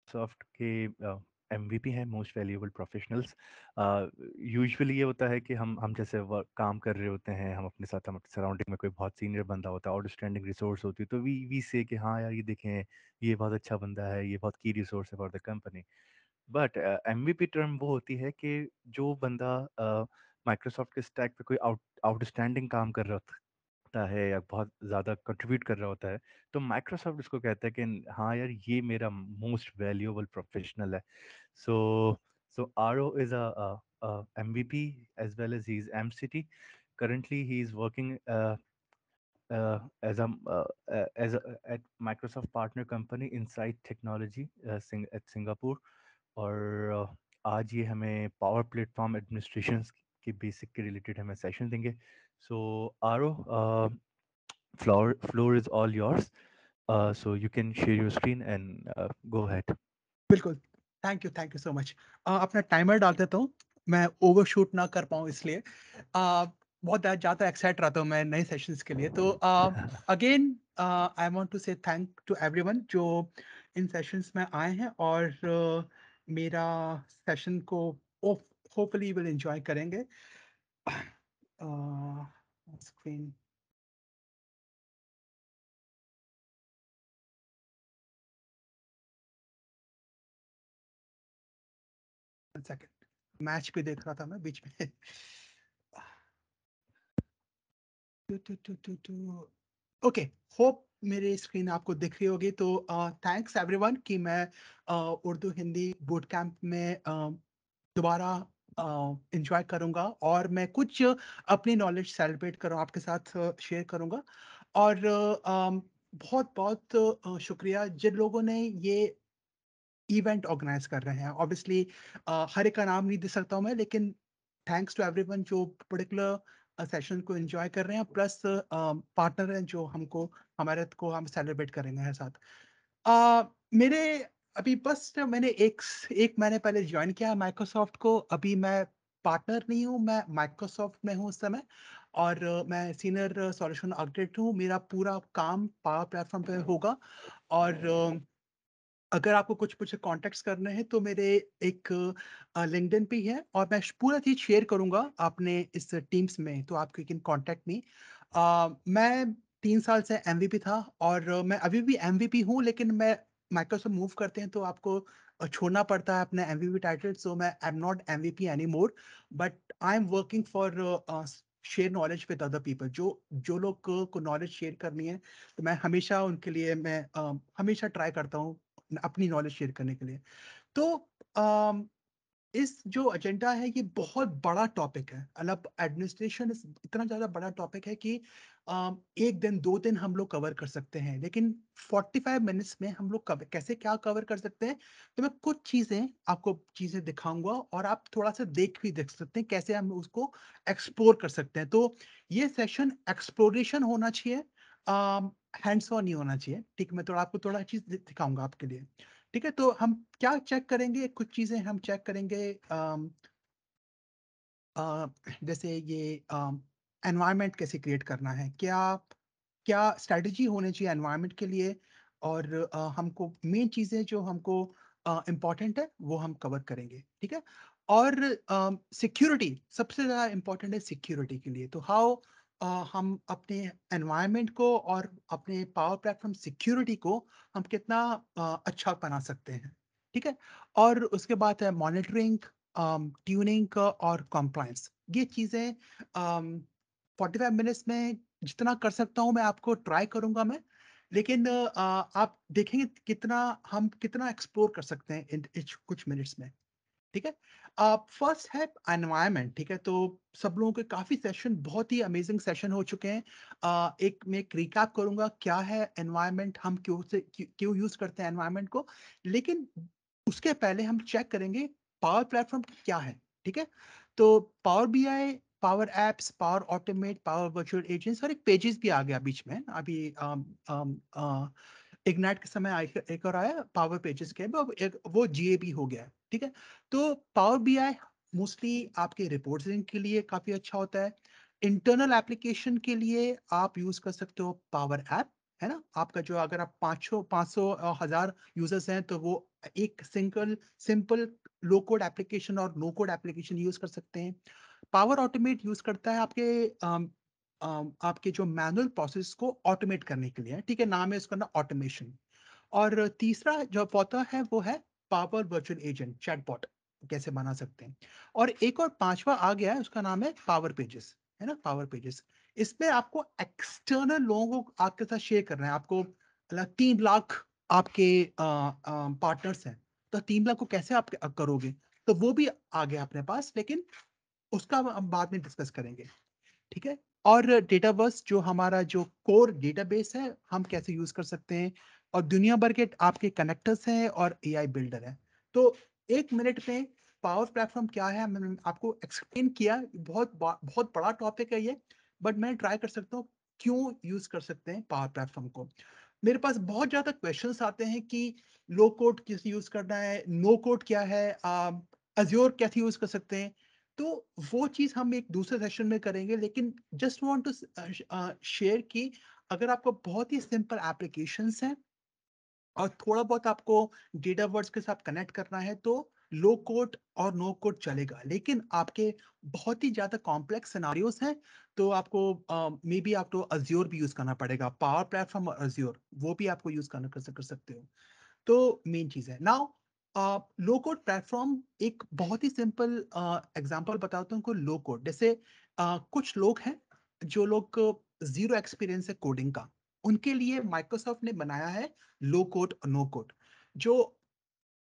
Soft के MVP हैं, most valuable professionals. Usually ये होता है कि हम जैसे वर्क काम कर रहे होते हैं, हम अपने साथ, हम अपने सराउंडिंग में कोई बहुत सीनियर बंदा होता है, आउटस्टैंडिंग रिसोर्स होती है, तो वी से कि हाँ यार ये देखें, ये बहुत अच्छा बंदा है, ये बहुत की रिसोर्स है for the company. But MVP term वो होती है कि जो बंदा माइक्रोसॉफ्ट के स्टैक पे कोई आउटस्टैंडिंग काम कर रहा होता है या बहुत ज़्यादा कंट्रीब्यूट कर रहा होता है, तो माइक्रोसॉफ्ट इसको कहता है कि हाँ यार ये मेरा मोस्ट वैल्यूएबल प्रोफेशनल है। So so Aro is a MVP as well as he's MCT. Currently, he is working as at Microsoft partner company Insight Technology at Singapore. और आज ये हमें पावर प्लेटफॉर्म एडमिनिस्ट्रेशन के बेसिक के related हमें session देंगे। सो आरो, floor is all yours. So you can share your screen and go ahead. बिल्कुल। Thank you so much. अपना टाइमर डाल देता हूँ, मैं ओवरशूट ना कर पाऊँ इसलिए। बहुत ज़्यादा एक्साइट रहता हूँ मैं नए सेशंस के लिए। तो अगेन आई वांट टू से थैंक टू एवरीवन जो इन सेशंस में आए हैं और मेरा सेशन को होपफुली विल एन्जॉय करेंगे। स्क्रीन 1 सेकंड, मैच भी देख रहा था मैं बीच में। ओके, होप मेरी स्क्रीन आपको दिख रही होगी। तो थैंक्स एवरीवन कि मैं उर्दू हिंदी बूट कैंप में दोबारा एंजॉय करूंगा और मैं कुछ अपनी नॉलेज सेलिब्रेट करूँ आपके साथ शेयर करूंगा। और बहुत बहुत शुक्रिया जिन लोगों ने ये इवेंट ऑर्गेनाइज कर रहे हैं। ऑब्वियसली हर एक का नाम नहीं दे सकता हूँ मैं, लेकिन थैंक्स टू एवरीवन जो पर्टिकुलर सेशन को एंजॉय कर रहे हैं, प्लस पार्टनर हैं जो हमको हमारे को हम सेलिब्रेट करेंगे हमारे साथ। मेरे अभी बस मैंने एक महीने पहले ज्वाइन किया माइक्रोसॉफ्ट को। अभी मैं पार्टनर नहीं हूँ, मैं माइक्रोसॉफ्ट में हूँ उस समय। और मैं सीनियर सॉल्यूशन आर्किटेक्ट हूँ। मेरा पूरा काम पावर प्लेटफॉर्म पे होगा। और अगर आपको कुछ मुझे कॉन्टेक्ट्स करने हैं तो मेरे एक लिंक्डइन पे ही है और मैं पूरा चीज़ शेयर करूँगा अपने इस टीम्स में, तो आप कैन कॉन्टैक्ट मी। मैं 3 साल से एमवीपी था और मैं अभी भी एमवीपी हूँ, लेकिन मैं माइक्रोसॉफ्ट मूव करते हैं तो आपको छोड़ना पड़ता है अपना एमवीपी टाइटल। सो मैं I am not MVP anymore, but I am working for share knowledge with other people. जो जो लोग को नॉलेज शेयर करनी है, तो मैं हमेशा उनके लिए मैं हमेशा ट्राई करता हूँ अपनी नॉलेज शेयर करने के लिए। तो अम, इस जो एजेंडा है ये बहुत बड़ा टॉपिक है। मतलब एडमिनिस्ट्रेशन इतना ज़्यादा बड़ा टॉपिक है कि 1 दिन 2 दिन हम लोग कवर कर सकते हैं, लेकिन 45 मिनट्स में हम लोग कैसे क्या कवर कर सकते हैं। तो मैं कुछ चीज़ें आपको चीज़ें दिखाऊँगा और आप थोड़ा-सा देख सकते हैं कैसे हम उसको एक्सप्लोर कर सकते हैं। तो ये सेशन एक्सप्लोरेशन होना चाहिए, हैंड्स ऑन नहीं होना चाहिए। ठीक है, मैं थोड़ा आपको थोड़ा चीज़ दिखाऊँगा आपके लिए। ठीक है, तो हम क्या चेक करेंगे, कुछ चीज़ें हम चेक करेंगे। अ, जैसे ये एनवायरनमेंट कैसे क्रिएट करना है, क्या क्या स्ट्रैटेजी होनी चाहिए एनवायरनमेंट के लिए। और हमको मेन चीज़ें जो हमको इम्पोर्टेंट है वो हम कवर करेंगे, ठीक है। और सिक्योरिटी सबसे ज़्यादा इम्पोर्टेंट है सिक्योरिटी के लिए। तो हाउ हम अपने एनवायरनमेंट को और अपने पावर प्लेटफॉर्म सिक्योरिटी को हम कितना अच्छा बना सकते हैं, ठीक है। और उसके बाद है मॉनिटरिंग, ट्यूनिंग का और कंप्लायंस। ये चीज़ें 45 मिनट्स में जितना कर सकता हूँ मैं आपको ट्राई करूँगा मैं। लेकिन आप देखेंगे कितना एक्सप्लोर कर सकते हैं इन कुछ मिनट्स में, ठीक है। फर्स्ट है एनवायरनमेंट, ठीक है। तो सब लोगों के काफ़ी सेशन बहुत ही अमेजिंग सेशन हो चुके हैं। एक मैं एक रिकैप करूँगा क्या है एनवायरनमेंट, हम क्यों यूज़ करते हैं एनवायरनमेंट को। लेकिन उसके पहले हम चेक करेंगे पावर प्लेटफ़ॉर्म क्या है, ठीक है? तो power BI, power apps, power automate, power virtual agents और एक पेजेस भी आ गया बीच में अभी इग्नाइट के समय एक और आया पावर पेजेस के, अब एक वो जीएबी हो गया है, ठीक है? तो पावर बीआई मोस्टली आपके रिपोर्टिंग के लिए काफ़ी अच्छा होता है। इंटरनल एप्लीकेशन के लिए आप यूज़ कर सकते हो पावर ऐप। है ना? आपका जो अगर आप 500 1000 यूज़र्स हैं तो वो एक सिंपल लो कोड एप्लीकेशन और नो कोड एप्लीकेशन यूज़ कर सकते हैं। पावर ऑटोमेट यूज़ करता है आपके जो मैनुअल प्रोसेस को ऑटोमेट करने के लिए, ठीक है? नाम है उसका ना ऑटोमेशन। और तीसरा जो होता है वो है पावर वर्चुअल एजेंट, चैटबॉट कैसे बना सकते हैं। और एक और 5वां आ गया है उसका नाम है पावर पेजेस, है ना? Power pages. इसमें आपको एक्सटर्नल लोगों को आपके साथ शेयर करना है। आपको 3 लाख आपके पार्टनर्स हैं, तो 3 लाख को कैसे आप करोगे? तो वो भी आ गया अपने पास, लेकिन उसका हम बाद में डिस्कस करेंगे। ठीक है? और डेटाबेस जो हमारा जो कोर डेटाबेस है, हम कैसे यूज़ कर सकते हैं और दुनिया भर के आपके कनेक्टर्स हैं और एआई बिल्डर है। तो 1 मिनट में पावर प्लेटफ़ॉर्म क्या है मैंने आपको एक्सप्लेन किया, बहुत बड़ा टॉपिक है ये, बट मैं ट्राई कर सकता हूँ क्यों यूज़ कर सकते हैं पावर प्लेटफ़ॉर्म को। मेरे पास बहुत ज़्यादा क्वेश्चन्स आते हैं कि लो कोड कैसे यूज़ करना है, नो कोड क्या है, अज़्योर कैसे यूज़ कर सकते हैं। तो वो चीज़ हम एक दूसरे सेशन में करेंगे, लेकिन जस्ट वांट टू शेयर कि अगर आपको बहुत ही सिंपल एप्लीकेशंस हैं और थोड़ा बहुत आपको डेटा वर्ड्स के साथ कनेक्ट करना है तो लो कोड और नो कोड चलेगा। लेकिन आपके बहुत ही ज़्यादा कॉम्प्लेक्स सिनेरियोज़ हैं तो आपको मे बी आपको अज़्योर भी यूज़ करना पड़ेगा। पावर प्लेटफ़ॉर्म और अज़्योर वो भी आपको यूज़ करना कर सकते हो। तो मेन चीज़ है। नाउ लो कोड प्लेटफ़ॉर्म एक बहुत ही सिंपल एग्ज़ाम्पल बताता हूँ को लो कोड जैसे कुछ लोग हैं जो लोग ज़ीरो एक्सपीरियंस है कोडिंग का, उनके लिए माइक्रोसॉफ्ट ने बनाया है लो कोड और नो कोड। जो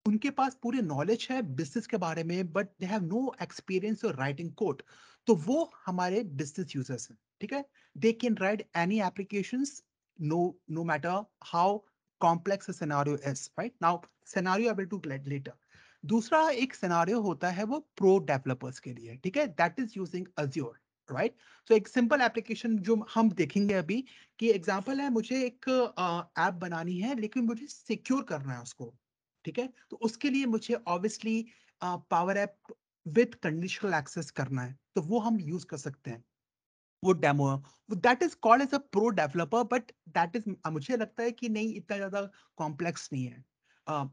उनके पास पूरी नॉलेज है बिज़नेस के बारे में but they have no experience of writing code, तो वो हमारे बिज़नेस यूज़र्स हैं, ठीक है? They can write any applications no no matter how complex a scenario is, right? Now scenario I will do later. दूसरा एक सिनेरियो होता है वो प्रो डेवलपर्स के लिए, ठीक है? That is using Azure, right? So एक सिंपल एप्लीकेशन जो हम देखेंगे अभी कि एग्ज़ाम्पल है मुझे एक ऐप बनानी है लेकिन मुझे सिक्योर करना है उसको, ठीक है? तो उसके लिए मुझे obviously power app with conditional access करना है, तो वो हम यूज़ कर सकते हैं। वो डेमो है, that is called as a pro developer but that is मुझे लगता है कि नहीं इतना ज़्यादा कॉम्प्लेक्स नहीं है। अ,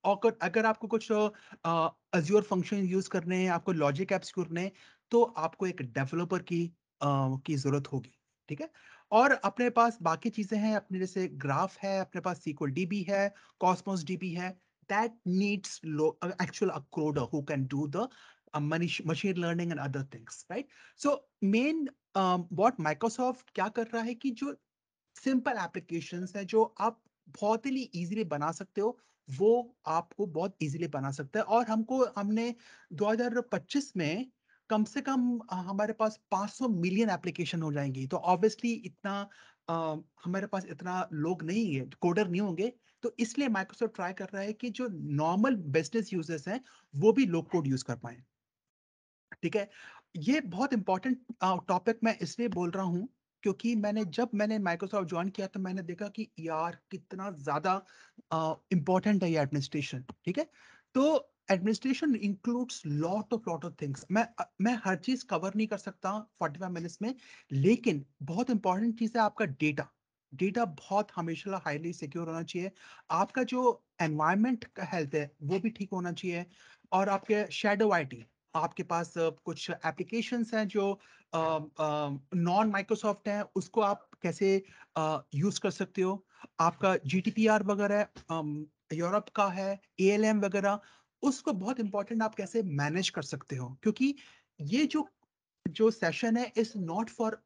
और अगर आपको कुछ अज़्योर फंक्शन यूज़ करने हैं, आपको लॉजिक ऐप्स करने हैं, तो आपको एक डेवलपर की ज़रूरत होगी, ठीक है? और अपने पास बाकी चीज़ें हैं, अपने जैसे ग्राफ है, अपने पास SQL DB है, कॉस्मोस DB है, that needs actual a coder who can do the machine learning and other things, right? So main what Microsoft क्या कर रहा है कि जो सिंपल एप्लीकेशंस हैं जो आप बहुत ही इजीली बना सकते हो, वो आपको बहुत इजीली बना सकता है और हमने 2025 में कम से कम हमारे पास 500 मिलियन एप्लीकेशन हो जाएंगी, तो ऑब्वियसली इतना अ, हमारे पास इतना लोग नहीं है, कोडर नहीं होंगे, तो इसलिए माइक्रोसॉफ्ट ट्राई कर रहा है कि जो नॉर्मल बिजनेस यूजर्स हैं वो भी लो कोड यूज कर पाएं, ठीक है? ये बहुत इम्पोर्टेंट टॉपिक मैं इसलिए बोल रहा हूँ, क्योंकि जब मैंने माइक्रोसॉफ्ट जॉइन किया तो मैंने देखा कि यार कितना ज़्यादा इम्पोर्टेंट है ये एडमिनिस्ट्रेशन, ठीक है? तो administration includes lot of things. मैं हर चीज़ कवर नहीं कर सकता 45 मिनट्स में, लेकिन बहुत इम्पोर्टेंट चीज़ है आपका डेटा। डेटा बहुत हमेशा हाईली सिक्योर होना चाहिए। आपका जो एनवायरनमेंट का हेल्थ है, वो भी ठीक होना चाहिए और आपके शैडो आईटी आपके पास कुछ एप्लीकेशंस हैं जो नॉन माइक्रोसॉफ्ट हैं, उसको आप कैसे यूज़ कर सकते हो। आपका जीडीपीआर वगैरह यूरोप का है, एएलएम वगैरह, उसको बहुत इम्पोर्टेंट आप कैसे मैनेज कर सकते हो। क्योंकि ये जो जो सेशन है is not for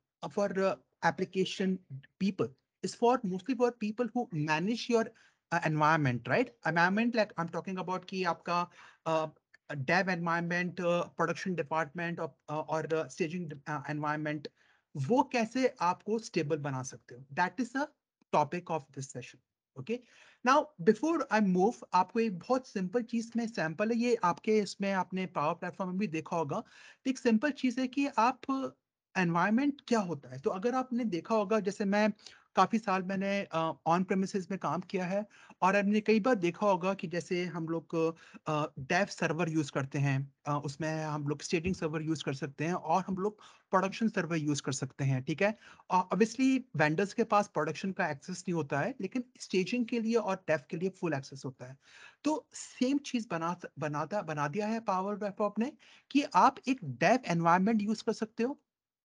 application people, is for mostly for people who manage your environment, right? Environment like I am talking about कि आपका अ, डेव एनवायरनमेंट, प्रोडक्शन डिपार्टमेंट और स्टेजिंग एनवायरनमेंट, वो कैसे आपको स्टेबल बना सकते हो, that is the topic of this session. Okay, now before I move, आपको एक बहुत सिंपल चीज में सैंपल है, ये आपके इसमें आपने पावर प्लेटफॉर्म में भी देखा होगा। तो एक सिंपल चीज है कि आप एनवायरनमेंट क्या होता है, तो अगर आपने देखा होगा जैसे मैं काफ़ी साल मैंने ऑन प्रेमिसेस में काम किया है और हमने कई बार देखा होगा कि जैसे हम लोग डेव सर्वर यूज़ करते हैं, उसमें हम लोग स्टेजिंग सर्वर यूज़ कर सकते हैं और हम लोग प्रोडक्शन सर्वर यूज़ कर सकते हैं, ठीक है? ऑब्वियसली वेंडर्स के पास प्रोडक्शन का एक्सेस नहीं होता है, लेकिन स्टेजिंग के लिए और डेव के लिए फुल एक्सेस होता है। तो सेम चीज़ बना दिया है पावर वेब ने कि आप एक डेव एनवायरनमेंट यूज़ कर सकते हो,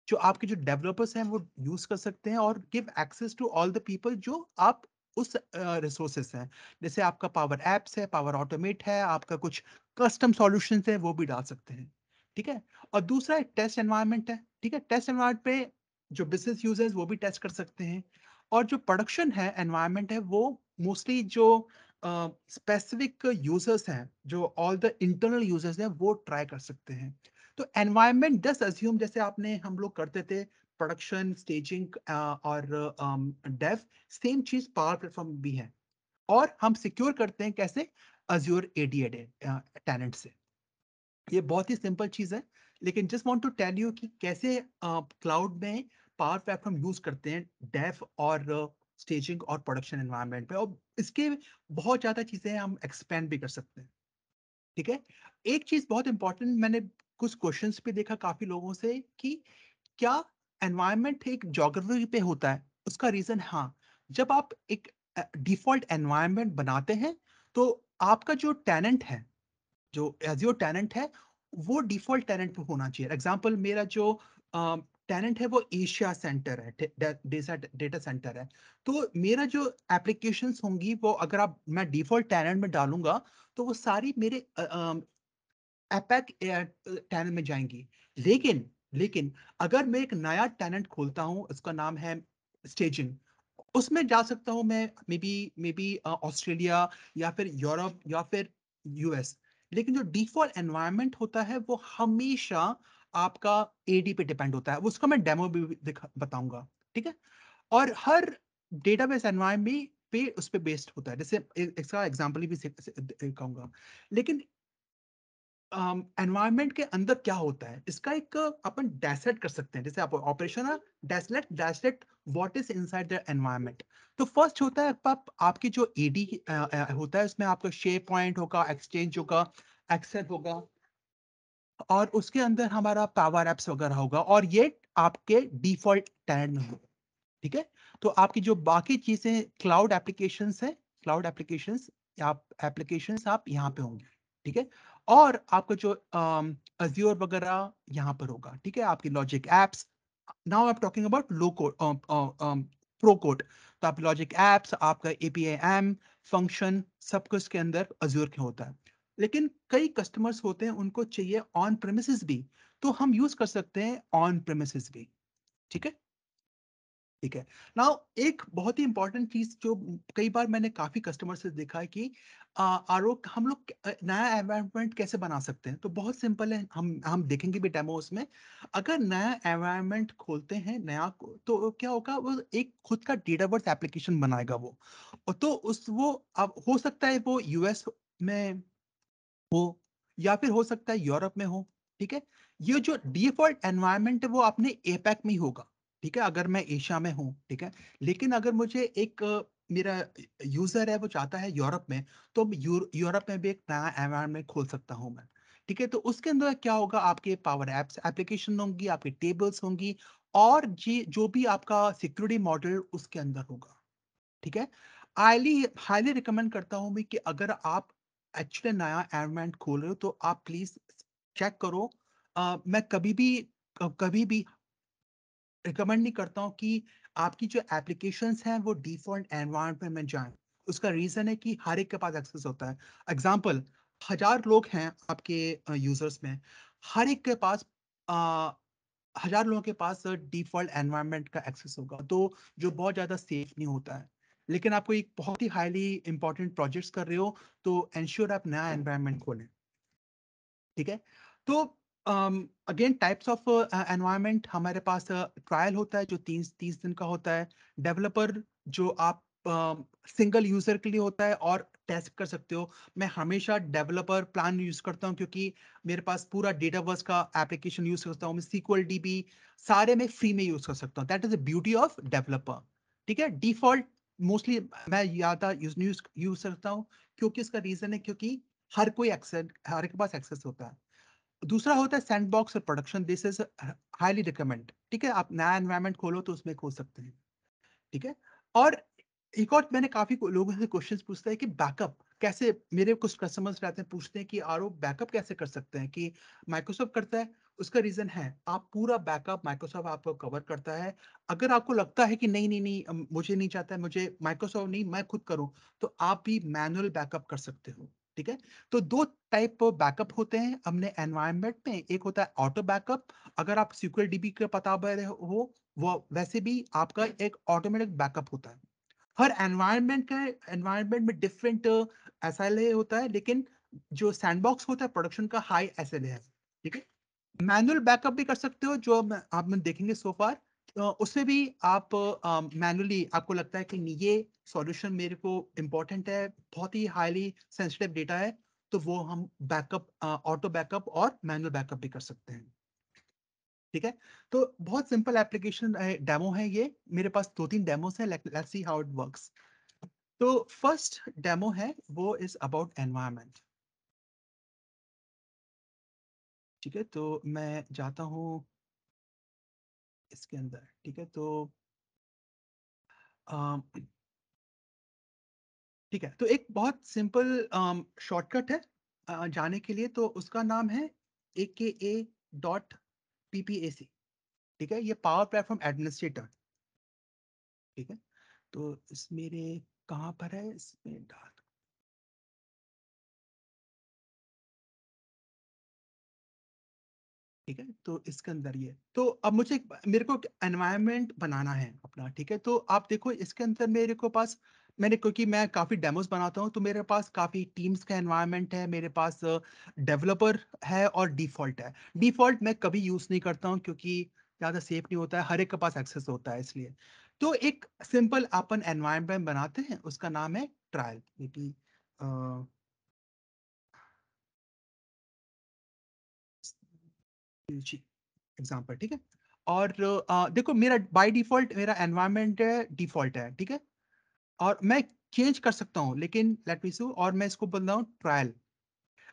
जो आपके जो डेवलपर्स हैं वो यूज़ कर सकते हैं और give access to all the people जो आप उस रिसोर्सेस हैं। जैसे आपका पावर ऐप्स है, पावर ऑटोमेट है, आपका कुछ कस्टम सॉल्यूशंस हैं, वो भी डाल सकते हैं, ठीक है? और दूसरा एक टेस्ट एनवायरनमेंट है, ठीक है? टेस्ट एनवायरनमेंट पे जो बिज़नेस यूज़र्स वो भी टेस्ट कर सकते हैं और जो प्रोडक्शन है, एनवायरनमेंट है, वो मोस्टली जो स्पेसिफिक यूज़र्स हैं, जो ऑल द इंटरनल यूज़र्स हैं, वो ट्राई कर सकते हैं। तो एनवायरनमेंट जस्ट अज्यूम जैसे आपने हम लोग करते थे प्रोडक्शन, स्टेजिंग और डेव, सेम चीज़ पावर प्लेटफ़ॉर्म भी है और हम सिक्योर करते हैं कैसे? अज़ूर एडीएडे टेनेंट से। ये बहुत ही सिंपल चीज़ है, लेकिन just want to tell you कि कैसे क्लाउड में पावर प्लेटफ़ॉर्म यूज़ करते हैं डेव और स्टेजिंग और प्रोडक्शन एनवायरनमेंट पे और इसके बहुत ज़्यादा चीज़ें हम एक्सपेंड भी कर सकते हैं। ठीक है? एक चीज़ बहुत इम्पोर्टेंट मैंने कुछ क्वेश्चन्स पे देखा काफ़ी लोगों से कि क्या एनवायरनमेंट एक ज्योग्राफी पे होता है? उसका रीज़न हाँ, जब आप एक डिफ़ॉल्ट एनवायरनमेंट बनाते हैं, तो आपका जो टेनेंट है, जो एज़्योर टेनेंट है, वो डिफ़ॉल्ट टेनेंट पे होना चाहिए। एग्ज़ाम्पल मेरा जो अ, टेनेंट है वो एशिया सेंटर है, डेटा सेंटर है। तो मेरा जो एप्लीकेशंस होंगी वो अगर आप मैं डिफ़ॉल्ट टेनेंट में डालूँगा, तो वो सारी मेरे एपेक टैलेंट में जाएँगी। लेकिन लेकिन अगर मैं एक नया टैलेंट खोलता हूँ, उसका नाम है स्टेजिंग, उसमें जा सकता हूँ मैं मे बी ऑस्ट्रेलिया या फिर यूरोप या फिर यूएस। लेकिन जो डिफ़ॉल्ट एनवायरनमेंट होता है, वो हमेशा आपका एडी पे डिपेंड होता है। उसका मैं डेमो भी बताऊँगा, ठीक है? और हर डेटाबेस एनवायरनमेंट पे उस पे बेस्ड होता है। जैसे इसका एग्ज़ाम्पल भी कहूँगा। लेकिन एनवायरनमेंट के अंदर क्या होता है इसका एक अपन डैशलेट कर सकते हैं जैसे आप ऑपरेशन है dashlet what is inside the environment. तो फर्स्ट होता है आपकी जो एडी होता है उसमें आपका शेयर पॉइंट होगा, एक्सचेंज होगा, एक्सेल होगा और उसके अंदर हमारा पावर एप्स वगैरह होगा और ये आपके डिफॉल्ट टैग में होगा, ठीक है? तो आपकी जो बाकी चीज़ें क्लाउड एप्लीकेशंस हैं, क्लाउड एप्लीकेशंस आप यहाँ पे होंगे, ठीक है? और आपका जो अज़ूर वगैरह यहाँ पर होगा, ठीक है? आपकी logic apps, now I am talking about low code pro code. तो आप लॉजिक ऐप्स, आपका एपीआई फंक्शन सब कुछ के अंदर अज़ूर के होता है। लेकिन कई कस्टमर्स होते हैं उनको चाहिए ऑन प्रेमिसेस भी, तो हम यूज़ कर सकते हैं ऑन प्रेमिसेस भी, ठीक है? ठीक है। नाउ एक बहुत ही इम्पोर्टेंट चीज़ जो कई बार मैंने काफ़ी कस्टमर से देखा है कि आरोप हम लोग नया एनवायरनमेंट कैसे बना सकते हैं? तो बहुत सिंपल है, हम देखेंगे भी डेमोस में। अगर नया एनवायरनमेंट खोलते हैं नया को तो क्या होगा वो एक खुद का डेटाबेस एप्लीकेशन बनाएगा वो। और तो उस वो अब हो सकता है वो यूएस में हो या फिर हो सकता है यूरोप में हो, ठीक है? ये जो डिफ़ॉल्ट एनवायरनमेंट है वो अपने एपैक में ही होगा, ठीक है? अगर मैं एशिया में हूँ, ठीक है? लेकिन अगर मुझे एक मेरा यूज़र है वो चाहता है यूरोप में, तो यूरोप में भी एक नया एनवायरनमेंट खोल सकता हूँ मैं, ठीक है? तो उसके अंदर क्या होगा आपके पावर ऐप्स एप्लीकेशन होंगी, आपकी टेबल्स होंगी और जी जो भी आपका सिक्योरिटी मॉडल उसके अंदर होगा। ठीक है? हाइली हाइली रिकमेंड करता हूँ मैं कि अगर आप एक्चुअली नया एनवायरनमेंट खोल रहे हो तो आप प्लीज़ चेक करो। मैं कभी भी रिकमेंड नहीं करता हूँ कि आपकी जो एप्लीकेशंस हैं वो डिफ़ॉल्ट एनवायरनमेंट में जाएँ। उसका रीज़न है कि हर एक के पास एक्सेस होता है। एग्ज़ाम्पल 1000 लोग हैं आपके यूज़र्स में, हर एक के पास अ, 1000 लोगों के पास डिफ़ॉल्ट एनवायरनमेंट का एक्सेस होगा, तो जो बहुत ज़्यादा सेफ नहीं होता है। लेकिन आपको एक बहुत ही हाइली इम्पोर्टेंट प्रोजेक्ट्स कर रहे हो, तो एंश्योर आप नया एनवायरनमेंट खोलें। ठीक है? तो अगेन टाइप्स ऑफ एनवायरनमेंट हमारे पास ट्रायल होता है जो 30 दिन का होता है। डेवलपर जो आप सिंगल यूज़र के लिए होता है और टेस्ट कर सकते हो। मैं हमेशा डेवलपर प्लान यूज़ करता हूँ क्योंकि मेरे पास पूरा डेटाबेस का एप्लीकेशन यूज़ करता हूँ। मैं SQL DB सारे मैं फ्री में यूज़ कर सकता हूँ। That is the beauty of developer. ठीक है। डिफ़ॉल्ट मोस्टली मैं ज़्यादा यूज़ करता हूँ, क्योंकि इसका रीज़न है क्योंकि हर एक के पास एक्सेस होता है। दूसरा होता है सैंडबॉक्स और production, this is highly recommend, ठीक है? आप नया एनवायरनमेंट खोलो तो उसमें खोल सकते हैं। ठीक है? और एक और मैंने काफ़ी को लोगों से क्वेश्चन्स पूछता है कि बैकअप कैसे, मेरे कुछ कस्टमर्स रहते हैं पूछते हैं कि आरओ बैकअप कैसे कर सकते हैं कि माइक्रोसॉफ्ट करता है? उसका रीज़न है, आप पूरा बैकअप माइक्रोसॉफ्ट आपको कवर करता है। अगर आपको लगता है कि नहीं, नहीं, नहीं मुझे नहीं चाहता है, मुझे माइक्रोसॉफ्ट नहीं, मैं खुद करूँ, तो आप भी मैनुअल बैकअप कर सकते हो। ठीक है? तो 2 टाइप बैकअप होते हैं अपने एनवायरनमेंट में, एक होता है ऑटो बैकअप, अगर आप SQL डीबी के पता पर हो, वो वैसे भी आपका एक ऑटोमेटिक बैकअप होता है। हर एनवायरनमेंट में डिफरेंट एसएलए होता है, लेकिन जो सैंडबॉक्स होता है प्रोडक्शन का हाई एसएलए है। ठीक है? मैनुअल बैकअप भी कर सकते हो, जो आप में देखेंगे सो फार। उसमें भी आप मैनुअली आपको लगता है कि नहीं, ये सॉल्यूशन मेरे को इम्पोर्टेंट है, बहुत ही हाईली सेंसिटिव डेटा है, तो वो हम बैकअप ऑटो बैकअप और मैनुअल बैकअप भी कर सकते हैं। ठीक है? तो बहुत सिंपल एप्लीकेशन डेमो है ये। मेरे पास 2-3 डेमोस हैं, let's see how it works. तो फर्स्ट डेमो है, वो इज़ अबाउट एनवायरनमेंट। ठीक है? तो मैं जाता हूँ इसके अंदर, ठीक है? तो अ, ठीक है, तो एक बहुत सिंपल शॉर्टकट है जाने के लिए, तो उसका नाम है AKA डॉट PPAC। ठीक है? ये पावर प्लेटफ़ॉर्म एडमिनिस्ट्रेटर। ठीक है? तो इस मेरे कहाँ पर है? इसमें डाल, ठीक है? तो इसके अंदर ये, तो अब मेरे को एनवायरनमेंट बनाना है अपना, ठीक है? तो आप देखो इसके अंदर मेरे को पास, मैंने क्योंकि मैं काफ़ी डेमोस बनाता हूँ, तो मेरे पास काफ़ी टीम्स का एनवायरनमेंट है, मेरे पास डेवलपर है और डिफ़ॉल्ट है। डिफ़ॉल्ट मैं कभी यूज़ नहीं करता हूँ क्योंकि ज़्यादा सेफ नहीं होता है, हर एक के पास एक्सेस होता है इसलिए। तो एक सिंपल अपन एनवायरनमेंट बनाते हैं, उसका नाम है ट्रायल, अ, जी, एग्ज़ाम्पल, ठीक है? और देखो मेरा बाय डिफ़ॉल्ट मेरा एनवायरनमेंट डिफ़ॉल्ट है, ठीक है? और मैं चेंज कर सकता हूँ, लेकिन लेट मी सो, और मैं इसको बोल रहा हूँ ट्रायल,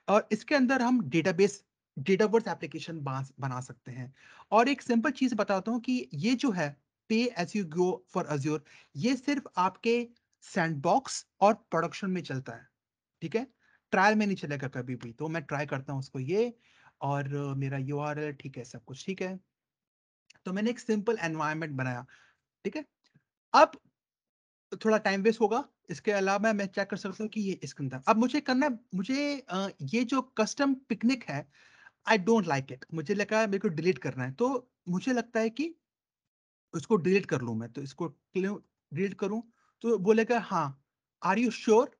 और इसके अंदर हम डेटाबेस एप्लीकेशन बना सकते हैं। और एक सिंपल चीज़ बताता हूँ कि ये जो है पे as you go for Azure, ये सिर्फ़ आपके सैंडबॉक्स और प्रोडक्शन में चलता है, ठीक है? ट्रायल में नहीं चलेगा कभी भी। तो मैं ट्राई करता हूँ उसको ये, और मेरा यूआरएल ठीक है, सब कुछ ठीक है। तो मैंने एक सिंपल एनवायरनमेंट बनाया, ठीक है? अब थोड़ा टाइम वेस्ट होगा, इसके अलावा मैं चेक कर सकता हूँ कि ये इसके अंदर अब मुझे करना है, मुझे ये जो कस्टम पिकनिक है, आई डोंट लाइक इट, मुझे लगा मेरे को डिलीट करना है, तो मुझे लगता है कि उसको डिलीट कर लूँ मैं, तो इसको क्यों डिलीट करूँ? तो बोलेगा हाँ, आर यू श्योर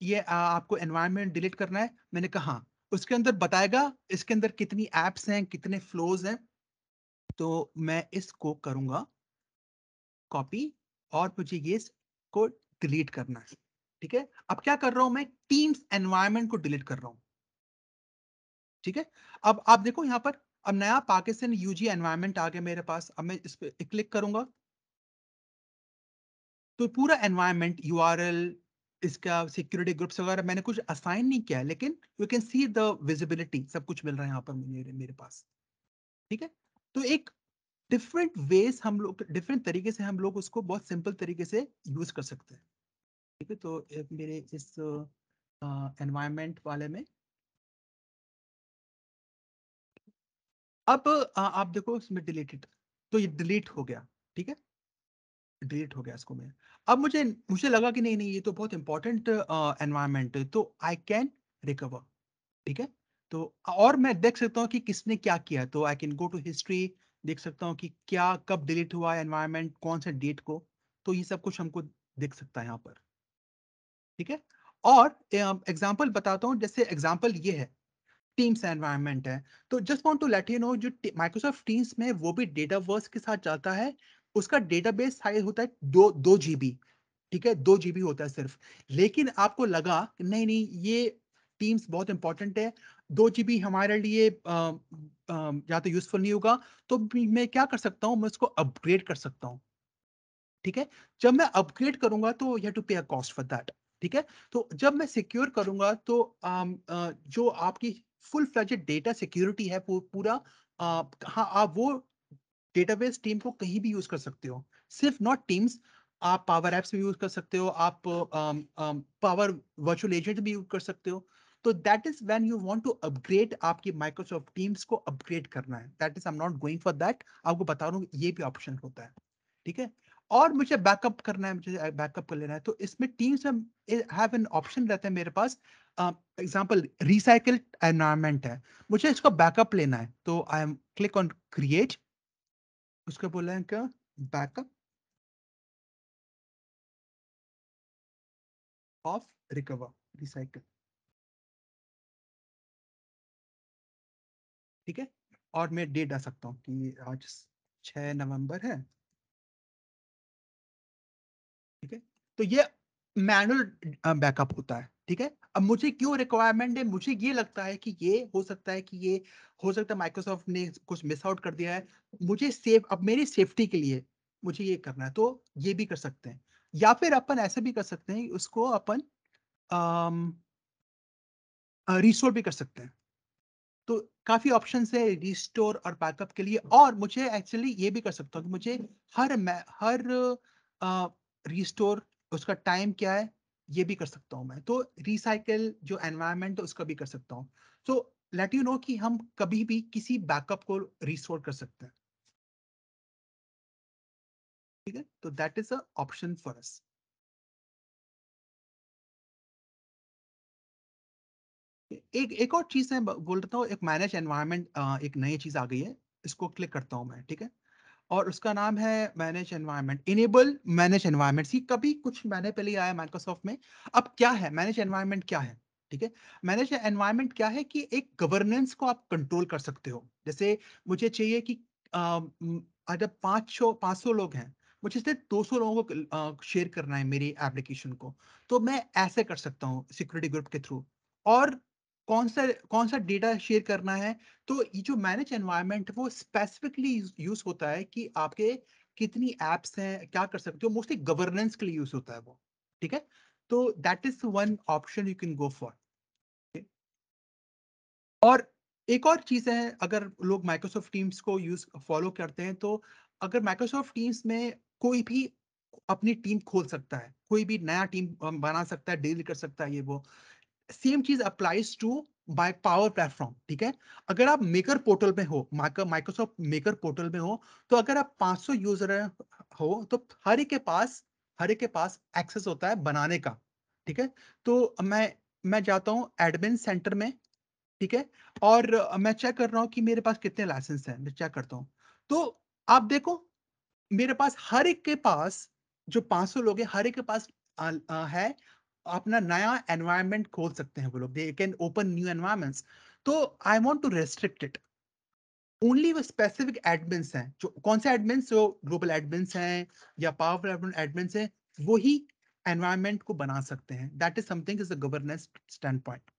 ये आपको एनवायरनमेंट डिलीट करना है? मैंने कहा हाँ। उसके अंदर बताएगा इसके अंदर कितनी ऐप्स हैं, कितने फ्लोज़ हैं, तो मैं इसको करूँगा कॉपी, और मुझे ये को डिलीट करना है, ठीक है? अब क्या कर रहा हूँ मैं, टीम्स एनवायरनमेंट को डिलीट कर रहा हूँ, ठीक है? अब आप देखो यहाँ पर, अब नया पाकिस्तान यूजी एनवायरनमेंट आ गया मेरे पास, अब मैं इस पे क्लिक करूँगा, तो पूरा एनवायरनमेंट यूआरएल, इसका सिक्योरिटी ग्रुप्स वगैरह मैंने कुछ असाइन नहीं किया है, लेकिन you can see the visibility, सब कुछ मिल रहा है यहाँ पर मेरे मेरे पास, ठीक है? तो एक डिफरेंट तरीके से हम लोग उसको बहुत सिंपल तरीके से यूज़ कर सकते हैं। ठीक है? तो एक मेरे इस एनवायरनमेंट वाले में, अब आप देखो इसमें डिलीटेड, तो ये डिलीट हो गया, ठीक है? डिलीट हो गया इसको मैं। अब मुझे मुझे लगा कि नहीं, नहीं, ये तो बहुत इंपॉर्टेंट एनवायरनमेंट है, तो आई कैन रिकवर, ठीक है? तो और मैं देख सकता हूँ कि किसने क्या किया, तो I can go to history, देख सकता हूँ कि क्या कब डिलीट हुआ एनवायरनमेंट, कौन से डेट को, तो ये सब कुछ हमको दिख सकता है यहाँ पर, ठीक है? और एग्ज़ाम्पल बताता हूँ, जैसे एग्ज़ाम्पल ये है, टीम्स एनवायरनमेंट है। तो just want to let you know, जो माइक्रोसॉफ्ट टीम्स में वो भी डेटावर्स के साथ चलता है। उसका डेटाबेस साइज होता है 2 जीबी, ठीक है? 2 जीबी होता है सिर्फ। लेकिन आपको लगा कि नहीं, नहीं, ये टीम्स बहुत इंपॉर्टेंट है, 2 जीबी हमारे लिए ज़्यादा यूज़फुल नहीं होगा, तो भी मैं क्या कर सकता हूँ, मैं उसको अपग्रेड कर सकता हूँ। ठीक है? जब मैं अपग्रेड करूँगा तो यू हैव टू पे अ कॉस्ट फॉर दैट, ठीक है? तो जब मैं सिक्योर करूँगा तो जो आपकी फुल फ्लेजेड डेटा सिक्योरिटी है पूरा हाँ, आप वो डेटाबेस टीम को कहीं भी यूज़ कर सकते हो। सिर्फ नॉट टीम्स, आप पावर ऐप्स भी यूज़ कर सकते हो, आप पावर वर्चुअल एजेंट भी यूज़ कर सकते हो। तो that is when you want to upgrade आपकी माइक्रोसॉफ्ट टीम्स को अपग्रेड करना है। That is I am not going for that. आपको बता रहा हूँ ये भी ऑप्शन होता है, ठीक है? और मुझे बैकअप करना है, मुझे बैकअप कर लेना है, तो इसमें टीम्स में हैव एन ऑप्शन रहता है मेरे पास। एग्ज़ाम्पल रिसाइकिल एनवायरनमेंट है, मुझे इसका बैकअप लेना है, तो I am click on create, उसको बोला है क्या? बैकअप ऑफ रिकवर रिसाइकिल, ठीक है? और मैं डेट डाल सकता हूँ कि आज 6 नवंबर है, ठीक है? तो ये मैनुअल बैकअप होता है, ठीक है? अब मुझे क्यों रिक्वायरमेंट है? मुझे ये लगता है कि ये हो सकता है कि ये हो सकता है माइक्रोसॉफ्ट ने कुछ मिस आउट कर दिया है। मुझे अब मेरी सेफ्टी के लिए मुझे ये करना है, तो ये भी कर सकते हैं। या फिर अपन ऐसे भी कर सकते हैं, उसको अपन अम, रिस्टोर भी कर सकते हैं। तो काफ़ी ऑप्शंस है रिस्टोर और बैकअप के लिए, और मुझे एक्चुअली ये भी कर सकता हूँ कि मुझे हर रिस्टोर उसका टाइम क्या है, ये भी कर सकता हूँ मैं। तो रिसाइकिल जो एनवायरनमेंट है उसका भी कर सकता हूँ। तो लेट यू नो कि हम कभी भी किसी बैकअप को रिस्टोर कर सकते हैं, ठीक है? तो that is a option for us. एक एक और चीज़ मैं ब बोल देता हूँ, एक मैनेज एनवायरनमेंट एक नई चीज़ आ गई है, इसको क्लिक करता हूँ मैं, ठीक है? और उसका नाम है manage environment, enable manage environment. सी कभी कुछ महीने पहले ही आया माइक्रोसॉफ्ट में। अब क्या है मैनेज एनवायरनमेंट, क्या है? ठीक है? मैनेज एनवायरनमेंट क्या है कि एक गवर्नेंस को आप कंट्रोल कर सकते हो। जैसे मुझे चाहिए कि अगर 500 लोग हैं, मुझे सिर्फ 200 लोगों को शेयर करना है मेरी एप्लीकेशन को, तो मैं ऐसे कर सकता हूँ सिक्योरिटी ग्रुप के थ्रू। और कौन सा डेटा शेयर करना है, तो ये जो मैनेज एनवायरनमेंट है वो स्पेसिफिकली यूज़ होता है कि आपके कितनी ऐप्स हैं, क्या कर सकते हो, मोस्टली गवर्नेंस के लिए यूज़ होता है वो, ठीक है? तो that is one option you can go for. और एक और चीज़ है, अगर लोग माइक्रोसॉफ्ट टीम्स को फॉलो करते हैं, तो अगर माइक्रोसॉफ्ट टीम्स में कोई भी अपनी टीम खोल सकता है, कोई भी नया टीम बना सकता है, डील कर सकता है ये वो। सेम चीज applies to by power platform, ठीक है? अगर आप मेकर पोर्टल में हो, माइक्रोसॉफ्ट मेकर पोर्टल में हो, तो अगर आप 500 यूजर हो, तो हर एक के पास एक्सेस होता है बनाने का, ठीक है? तो मैं जाता हूँ एडमिन सेंटर में, ठीक है? और मैं चेक कर रहा हूँ कि मेरे पास कितने लाइसेंस हैं, मैं चेक करता हूँ। तो आप देखो, मेरे पास हर एक के पास, जो 500 लोग हैं, हर एक के पास है, अपना नया एनवायरनमेंट खोल सकते हैं वो लोग, they can open new environments. तो I want to restrict it, only वो स्पेसिफिक एडमिन्स हैं, जो कौन से एडमिन्स, जो ग्लोबल एडमिन्स हैं या पावरफुल एडमिन्स हैं, वो ही एनवायरनमेंट को बना सकते हैं। That is something is a governance stand point,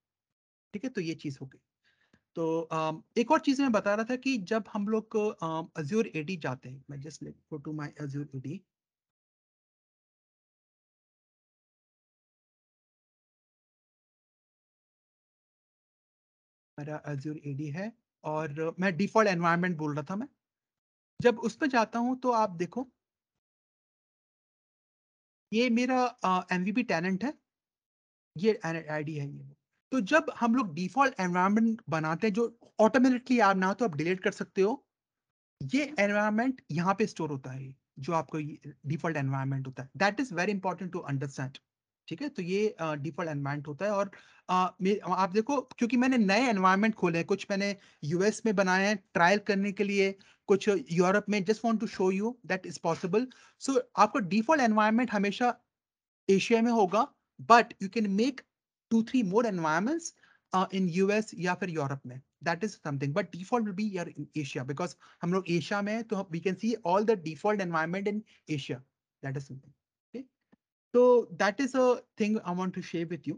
ठीक है? तो ये चीज़ हो गई। तो एक और चीज़ मैं बता रहा था कि जब हम लोग अज़ूर एडी जाते हैं, मैं just go to my Azure AD. मेरा अज़ूर एडी है, और मैं डिफ़ॉल्ट एनवायरनमेंट बोल रहा था मैं। जब उस पे जाता हूँ तो आप देखो, ये मेरा एमवीपी टेनेंट है, ये आईडी है ये। तो जब हम लोग डिफ़ॉल्ट एनवायरनमेंट बनाते हैं, जो ऑटोमेटिकली आप ना तो आप डिलीट कर सकते हो, ये एनवायरनमेंट यहाँ पे स्टोर होता है, जो आपको डिफ़ॉल्ट एनवायरनमेंट होता है। That is very important to understand, ठीक है? तो ये डिफ़ॉल्ट एनवायरनमेंट होता है। और आप देखो, क्योंकि मैंने नए एनवायरनमेंट खोले हैं, कुछ मैंने यूएस में बनाए हैं ट्रायल करने के लिए, कुछ यूरोप में, just want to show you that is possible. So आपको डिफ़ॉल्ट एनवायरनमेंट हमेशा एशिया में होगा, but you can make 2-3 more environments in US या फिर यूरोप में। That is something, but default will be here in Asia, because हम लोग Asia में हैं, तो we can see all the default environment in Asia. That is something, okay? So that is a thing I want to share with you.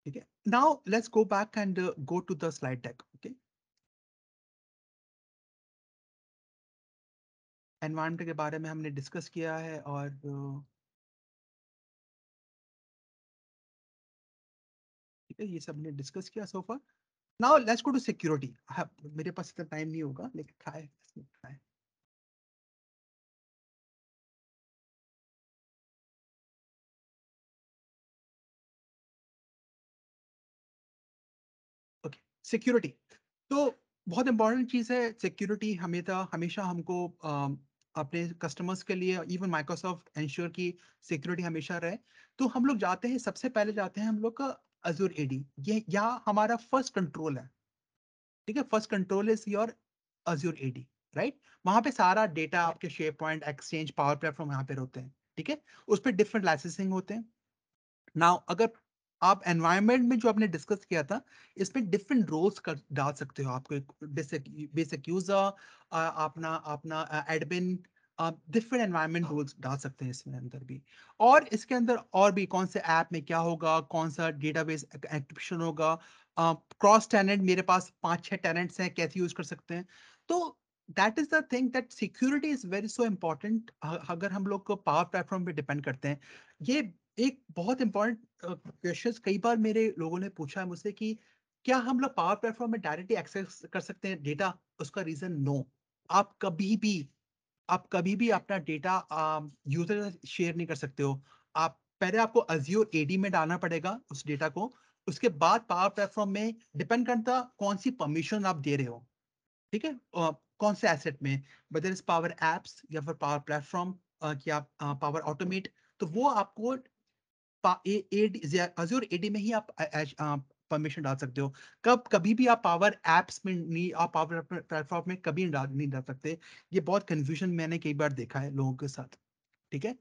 Okay. Now let's go back and go to the slide deck. Okay. Environment के बारे में हमने discuss किया है और ठीक है, ये सब हमने डिस्कस किया so far. Now let's go to security. मेरे पास इतना टाइम नहीं होगा, लेकिन खाए। ओके, सिक्योरिटी तो बहुत इंपॉर्टेंट चीज़ है। सिक्योरिटी हमेशा हमेशा हमको अपने कस्टमर्स के लिए, इवन माइक्रोसॉफ्ट इंश्योर की सिक्योरिटी हमेशा रहे। तो हम लोग जाते हैं, सबसे पहले जाते हैं हम लोग का अजूर एडी। ये यहाँ हमारा फर्स्ट कंट्रोल है। ठीक है, first control is your Azure AD, right. वहां पे सारा डेटा आपके SharePoint, Exchange, power platform यहाँ पे होते हैं। ठीक है, उस पर डिफरेंट लाइसेंसिंग होते हैं। नाउ अगर आप एनवायरनमेंट में जो आपने डिस्कस किया था, इसमें डिफरेंट रोल्स कर डाल सकते हो। आपको एक बेसिक बेसिक यूजर, अपना अपना एडमिन, डिफरेंट एनवायरनमेंट रोल्स डाल सकते हैं इसमें अंदर भी। और इसके अंदर और भी कौन से ऐप में क्या होगा, कौन सा डेटाबेस एक्टिवेशन होगा, क्रॉस टेनेंट, मेरे पास 5-6 टेनेंट्स हैं, कैसे यूज कर सकते हैं। तो that is the thing, that security is very so important. अगर हम लोग को पावर प्लेटफॉर्म पे डिपेंड करते हैं, ये एक बहुत इंपॉर्टेंट क्वेश्चन कई बार मेरे लोगों ने पूछा है मुझसे कि क्या हम लोग पावर प्लेटफॉर्म में डायरेक्टली एक्सेस कर सकते हैं डेटा। उसका रीजन नो। आप कभी भी आप कभी भी अपना डेटा यूजर से शेयर नहीं कर सकते हो। आप पहले आपको अजियो एडी में डालना पड़ेगा उस डेटा को। उसके बाद पावर प्लेटफॉर्म में डिपेंड करता कौन सी परमिशन आप दे रहे हो। ठीक है, कौन से एसेट में, वेदर इज पावर एप्स या फिर पावर प्लेटफॉर्म, कि आप पावर ऑटोमेट, तो वो आपको अज़ूर एडी में ही आप परमिशन डाल सकते हो। कभी भी आप पावर एप्स में नहीं, आप पावर प्लेटफॉर्म में कभी नहीं डाल सकते। ये बहुत कंफ्यूजन मैंने कई बार देखा है लोगों के साथ। ठीक है,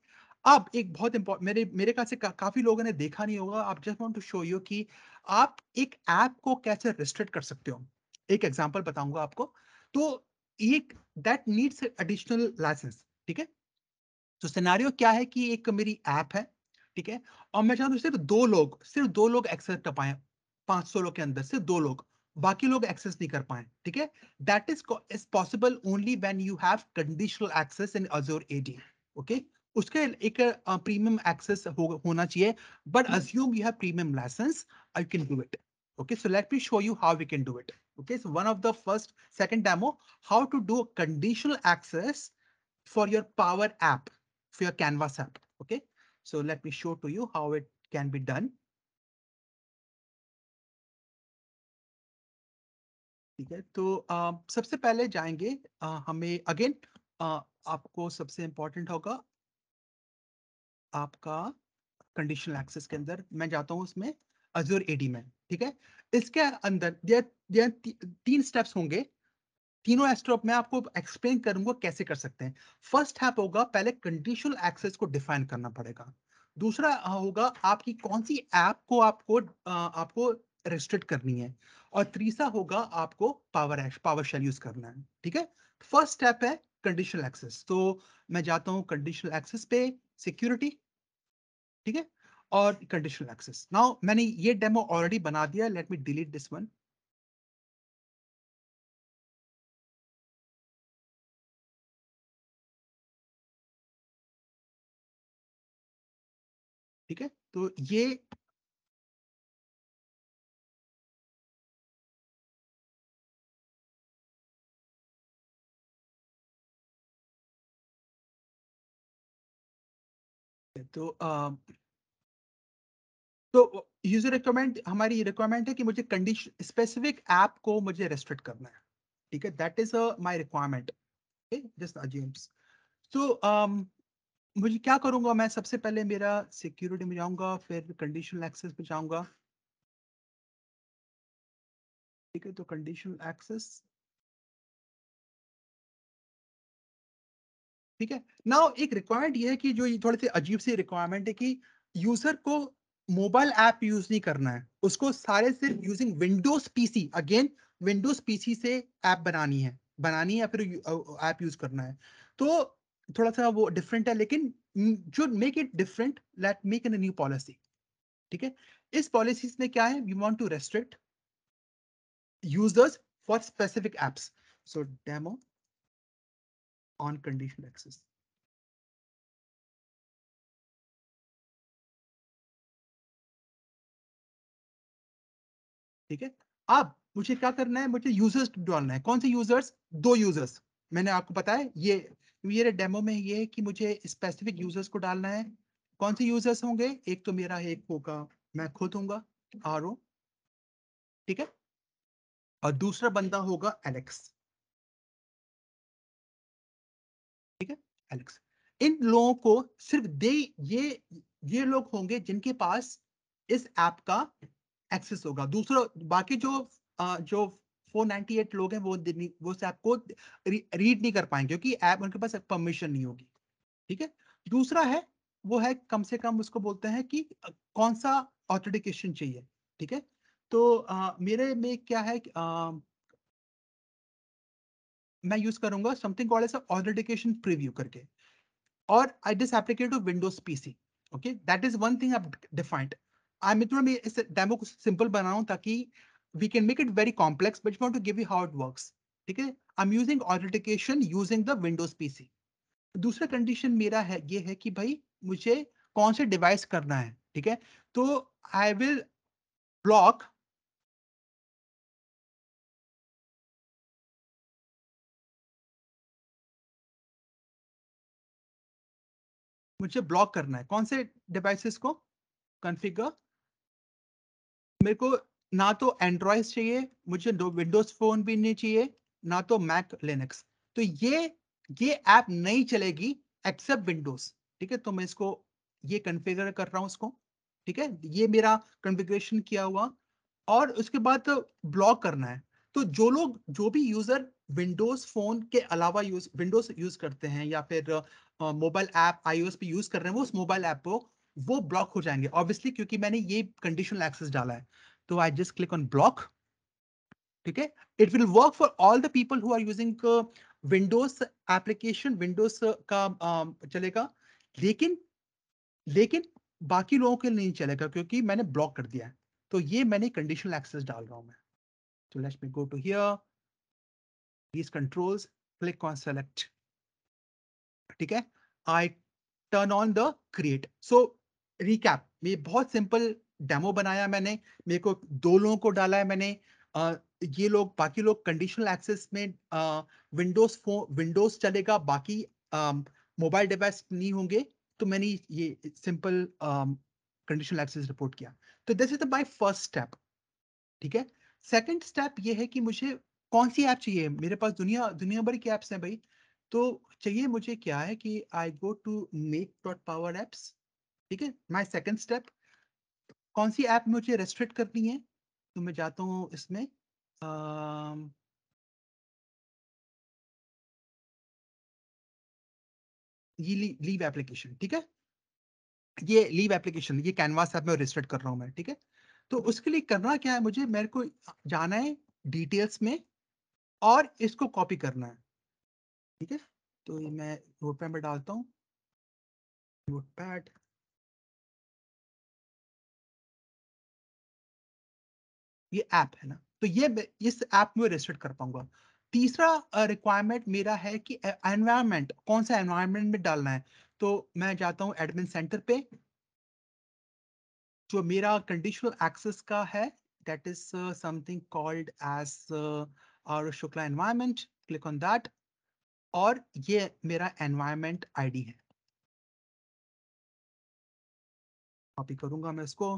अब एक बहुत इंपॉर्टेंट, मेरे मेरे ख्याल से काफी लोगों ने देखा नहीं होगा। आप just want to show you कि आप एक ऐप को कैसे रिस्ट्रिक्ट कर सकते हो। एक एग्जांपल बताऊंगा आपको। तो एक दैट नीड्स एडिशनल लाइसेंस। ठीक है, तो सिनेरियो क्या है कि एक मेरी ऐप है। ठीक है, और मैं चाहता हूँ सिर्फ दो लोग एक्सेस कर पाए। 500 लोग के अंदर सिर्फ 2 लोग, बाकी लोग एक्सेस नहीं कर पाए। ठीक है, that is possible only when you have conditional access in Azure AD. Okay, उसके एक प्रीमियम एक्सेस होना चाहिए, but assume you have premium license, I can do it. Okay, so let me show you how we can do it. Okay, so one of the second demo, how to do conditional access for your Power app, for your Canvas app. Okay, so let me show to you how it can be done. ठीक है, तो सबसे पहले जाएंगे, हमें again आपको सबसे important होगा आपका कंडीशनल एक्सेस के अंदर। मैं जाता हूं उसमें अजूर एडी में। ठीक है, इसके अंदर तीन स्टेप्स होंगे। तीनों स्टेप मैं आपको एक्सप्लेन करूंगा कैसे कर सकते हैं। फर्स्ट स्टेप होगा, पहले कंडीशनल एक्सेस को डिफाइन करना पड़ेगा। दूसरा होगा आपकी कौन सी ऐप को आपको रिस्ट्रिक्ट करनी है। और तीसरा होगा आपको पावर शेल यूज करना है। ठीक है, फर्स्ट स्टेप है कंडीशनल एक्सेस। तो मैं जाता हूं कंडीशनल एक्सेस पे, सिक्योरिटी। ठीक है, और कंडीशनल एक्सेस। नाउ मैंने ये डेमो ऑलरेडी बना दिया, let me delete this one. ठीक है, तो ये तो यूजर रिक्वायरमेंट, हमारी रिक्वायरमेंट है कि मुझे कंडीशन स्पेसिफिक ऐप को मुझे रेस्ट्रिक्ट करना है। ठीक है, that is my requirement. Just assumes. तो मुझे क्या करूंगा, मैं सबसे पहले मेरा सिक्योरिटी में जाऊंगा, फिर कंडीशनल एक्सेस पे जाऊंगा। ठीक है, तो कंडीशनल एक्सेस। ठीक है, नाउ एक रिक्वायरमेंट ये है कि जो ये थोड़ी सी अजीब सी रिक्वायरमेंट है कि यूजर को मोबाइल ऐप यूज नहीं करना है, उसको सारे सिर्फ using Windows PC, again Windows PC से ऐप बनानी है या फिर ऐप यूज करना है। तो थोड़ा सा वो डिफरेंट है, लेकिन जो make it different, let make an new policy. ठीक है, इस पॉलिसीज में क्या है, we want to restrict users for specific apps. So demo, on conditional access. ठीक है, अब मुझे क्या करना है, मुझे यूजर्स डालना है। कौन से यूजर्स? 2 यूजर्स। मैंने आपको बताया ये मेरे डेमो में ये है कि मुझे स्पेसिफिक यूजर्स को डालना है। कौन से यूजर्स होंगे? एक तो मेरा एक होगा, मैं खुद होऊंगा, आरओ, ठीक है, और दूसरा बंदा होगा एलेक्स, ठीक है, एलेक्स। इन लोगों को सिर्फ दे ये ये लोग होंगे जिनके पास इस ऐप का एक्सेस होगा। दूसरा बाकी जो 498 लोग हैं वो इस ऐप को रीड नहीं कर पाएंगे क्योंकि ऐप उनके पास परमिशन नहीं होगी, ठीक है। दूसरा है, वो है कम से कम उसको बोलते हैं कि कौन सा ऑथेंटिकेशन चाहिए, ठीक है। तो मेरे में क्या है कि, मैं यूज करूंगा something called as authentication preview करके, or this applicable to Windows PC. Okay, that is one thing I've defined. मैं इस डेमो को सिंपल बना रहा हूं ताकि we can make it very complex, but I want to give you how it works. ठीक है, I'm using authentication using the Windows PC. दूसरा कंडीशन मेरा है ये है कि भाई मुझे कौन से डिवाइस करना है, ठीक है। तो आई विल ब्लॉक, मुझे ब्लॉक करना है कौन से डिवाइसेस को? कॉन्फ़िगर, मेरे को ना तो एंड्रॉइड चाहिए, मुझे विंडोज फोन भी नहीं चाहिए, ना तो मैक लिनक्स। तो ये ऐप नहीं चलेगी एक्सेप्ट विंडोज, ठीक है। तो मैं इसको ये कॉन्फ़िगर कर रहा हूं इसको, ठीक है, ये मेरा कॉन्फ़िगरेशन किया हुआ। और उसके बाद ब्लॉक करना है। तो जो भी यूजर विंडोज फोन के अलावा विंडोज यूज करते हैं या फिर मोबाइल ऐप आईओएस पे यूज कर रहे हैं, वो उस मोबाइल ऐप को वो ब्लॉक हो जाएंगे ऑब्वियसली, क्योंकि मैंने ये कंडीशनल एक्सेस डाला है। तो I just click on block, ठीक है। It will work for all the people who are using Windows application, Windows का चलेगा, लेकिन लेकिन बाकी लोगों के लिए नहीं चलेगा क्योंकि मैंने ब्लॉक कर दिया है। तो ये मैंने कंडीशनल एक्सेस डाल रहा हूं मैं। तो let me go to here, these controls, click on select, ठीक है। I turn on the create. So recap, ये बहुत सिंपल डेमो बनाया मैंने, मेरे को 2 लोगों को डाला है मैंने। ये लोग, बाकी लोग कंडीशनल एक्सेस में विंडोज चलेगा, बाकी मोबाइल डिवाइस नहीं होंगे। तो मैंने ये सिंपल कंडीशनल एक्सेस रिपोर्ट किया। तो this is the my first step, ठीक है। सेकंड स्टेप ये है कि मुझे कौन सी ऐप चाहिए। मेरे पास दुनिया दुनिया भर की ऐप्स हैं भाई। तो चाहिए मुझे क्या है कि I go to make dot power apps, ठीक है। माय सेकंड स्टेप, कौन सी ऐप मुझे रेस्ट्रिक्ट करनी है, तो मैं जाता हूँ इसमें, अम, ये लीव एप्लीकेशन, ठीक है। ये लीव एप्लीकेशन, ये कैनवास ऐप में रेस्ट्रिक्ट कर रहा हूँ मैं, ठीक है। तो उसके लिए करना क्या है, मुझे मेरे को जाना है डिटेल्स में और इसको कॉपी करना है, ठीक है। तो ये मैं नोटपैड में डालता हूँ, नोटपैड, ये ऐप है ना, तो ये इस ऐप में रजिस्टर कर पाऊंगा। तीसरा रिक्वायरमेंट मेरा है कि एनवायरनमेंट, कौन सा एनवायरनमेंट में डालना है। तो मैं जाता हूँ एडमिन सेंटर पे, जो मेरा कंडीशनल एक्सेस का है, that is something called as R Shukla environment, click on that, और ये मेरा एनवायरनमेंट आईडी है। कॉपी करूंगा मैं इसको,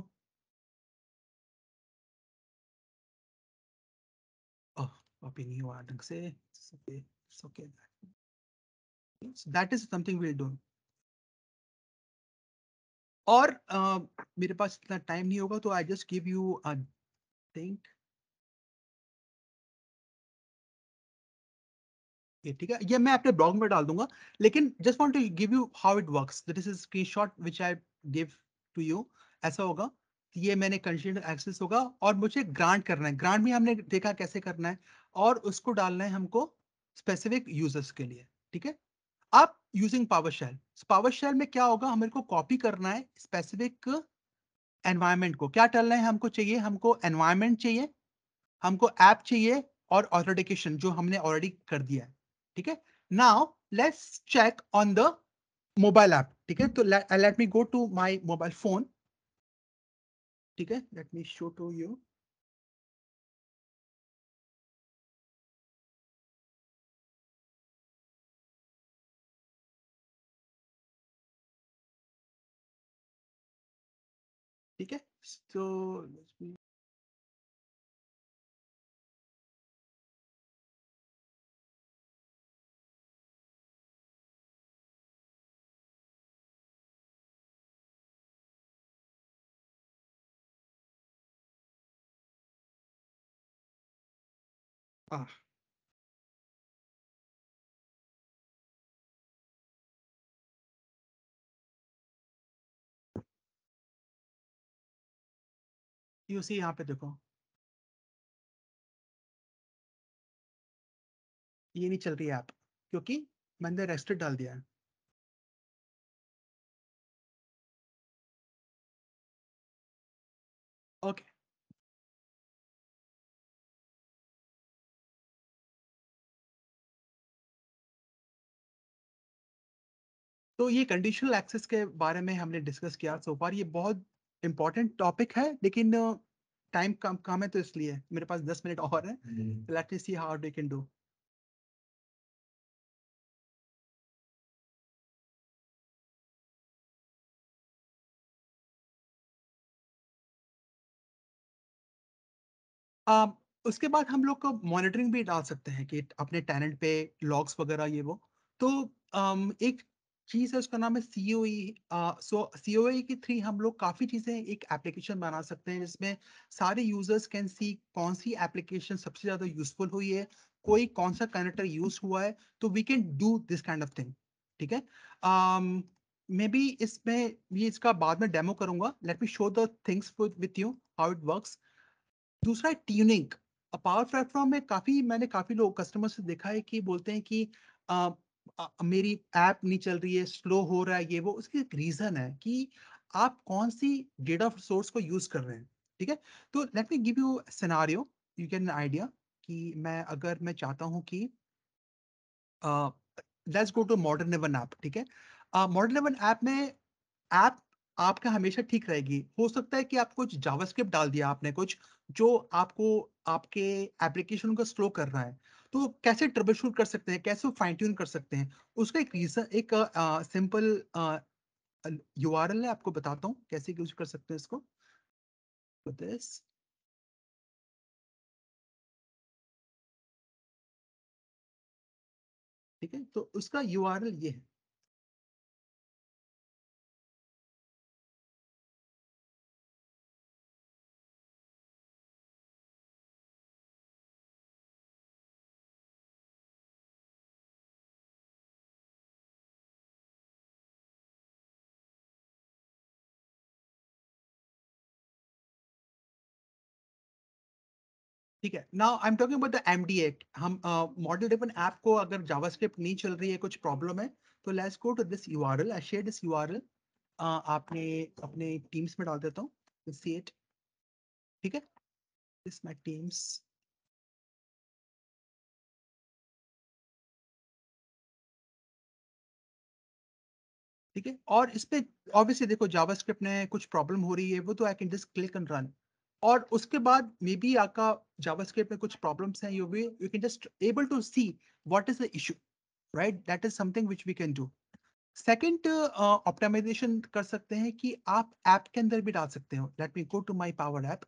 कॉपी नहीं हुआ ढंग से, okay, that is something will do. और मेरे पास इतना टाइम नहीं होगा, तो I just give you a think, ये ठीक है, ये मैं अपने ब्लॉग में डाल दूंगा। लेकिन just want to give you how it works, this is screenshot which I give to you. ऐसा होगा कि ये मैंने कंडीशनल एक्सेस होगा और मुझे ग्रांट करना है, ग्रांट भी हमने देखा कैसे करना है, और उसको डालना है हमको स्पेसिफिक यूजर्स के लिए, ठीक है। अब यूजिंग पावर शेल में क्या होगा, हमें को कॉपी करना है स्पेसिफिक एनवायरनमेंट को। क्या डालना है हमको? चाहिए हमको एनवायरनमेंट चाहिए, हमको ऐप चाहिए, और ऑथेंटिकेशन जो हमने ऑलरेडी कर दिया है, ठीक है। Now let's check on the mobile app. ठीक है, तो let me go to my mobile phone. ठीक है, let me show to you. ठीक है, so let me ah, you see यहाँ पे देखो, ये नहीं चल रही है ऐप, क्योंकि मैंने रेस्ट्रिक्ट डाल दिया है. ओके, तो ये कंडीशनल एक्सेस के बारे में हमने डिस्कस किया सो फार. ये बहुत इंपॉर्टेंट टॉपिक है, लेकिन टाइम कम है, तो इसलिए मेरे पास 10 मिनट और है. Let me see how we can do. Uh, उसके बाद हम लोग को मॉनिटरिंग भी डाल सकते हैं कि अपने टेनेंट पे लॉग्स वगैरह ये वो. तो एक चीज़ है, उसका नाम है सीओई. सो सीओई के थ्रू हम लोग काफ़ी चीज़ें एक एप्लीकेशन बना सकते हैं, जिसमें सारे यूज़र्स कैन सी कौन सी एप्लीकेशन सबसे ज़्यादा यूज़फुल हुई है, कोई कौन-सा कनेक्टर यूज़ हुआ है, तो we can do this kind of thing. ठीक है? मेबी इसमें ये इसका बाद में डेमो करूँगा. Late me show the things with you how it works. दूसरा है ट्यूनिंग. पावर प्लेटफ़ॉर्म में मैंने काफ़ी लोग कस्टमर से देखा है कि बोलते हैं कि अ मेरी ऐप नहीं चल रही है, स्लो हो रहा है, ये वो. उसकी एक रीज़न है कि आप कौन-सी डेटा सोर्स को यूज़ कर रहे हैं, ठीक है? तो let me give you scenario, you get an idea कि मैं चाहता हूँ कि uh, let's go to modern even app. ठीक है? मॉडर्न इवन ऐप में ऐप आपका हमेशा ठीक रहेगी. हो सकता है कि आप कुछ जावास्क्रिप्ट डाल दिया आपने कुछ, जो आपको आपके एप्लीकेशन को स्लो कर रहा है. तो कैसे ट्रबल शूट कर सकते हैं, कैसे फाइन ट्यून कर सकते हैं? उसका एक रीज़न, एक सिंपल यूआरएल है, आपको बताता हूँ कैसे यूज़ कर सकते हैं इसको. दिस. ठीक है? तो उसका यूआरएल ये है. ठीक है, now I am talking about the MDA. हम मॉडल ड्रिवन ऐप को अगर जावास्क्रिप्ट नहीं चल रही है, कुछ प्रॉब्लम है, तो let's go to this URL. I share this URL. आपने अपने टीम्स में डाल देता हूँ, सी इट. ठीक है, दिस माय टीम्स. ठीक है, और इस पे ऑब्वियसली देखो जावास्क्रिप्ट में कुछ प्रॉब्लम हो रही है, वो तो I can just click and run. और उसके बाद मे बी आपका जावास्क्रिप्ट में कुछ प्रॉब्लम्स हैं, you can just able to see what is the issue, right? That is something which we can do. Second optimization कर सकते हैं कि आप ऐप के अंदर भी डाल सकते हो. Let me go to my power app.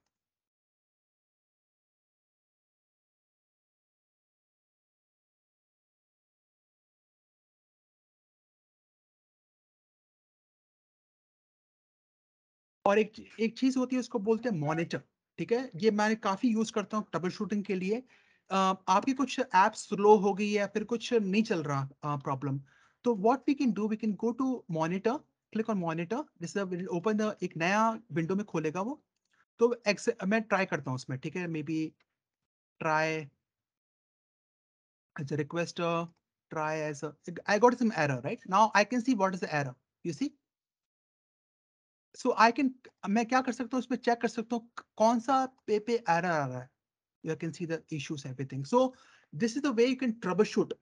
और एक चीज होती है, उसको बोलते हैं मॉनिटर. ठीक है, ये मैं काफी यूज करता हूँ ट्रबल शूटिंग के लिए. आपकी कुछ ऐप स्लो हो गई है या फिर कुछ नहीं चल रहा प्रॉब्लम, तो what we can do, we can go to monitor. Click on monitor. This will open the एक नया विंडो में खोलेगा वो. तो मैं ट्राई करता हूँ उसमें. ठीक है, may be try as a requester, try as a, I got some error, right? Now I can see what is the error. You see? So I can, मैं क्या कर सकता हूँ, उसमें चेक कर सकता हूँ कौन सा पे एरर आ रहा है. You can see the issues, everything. So this is the way you can troubleshoot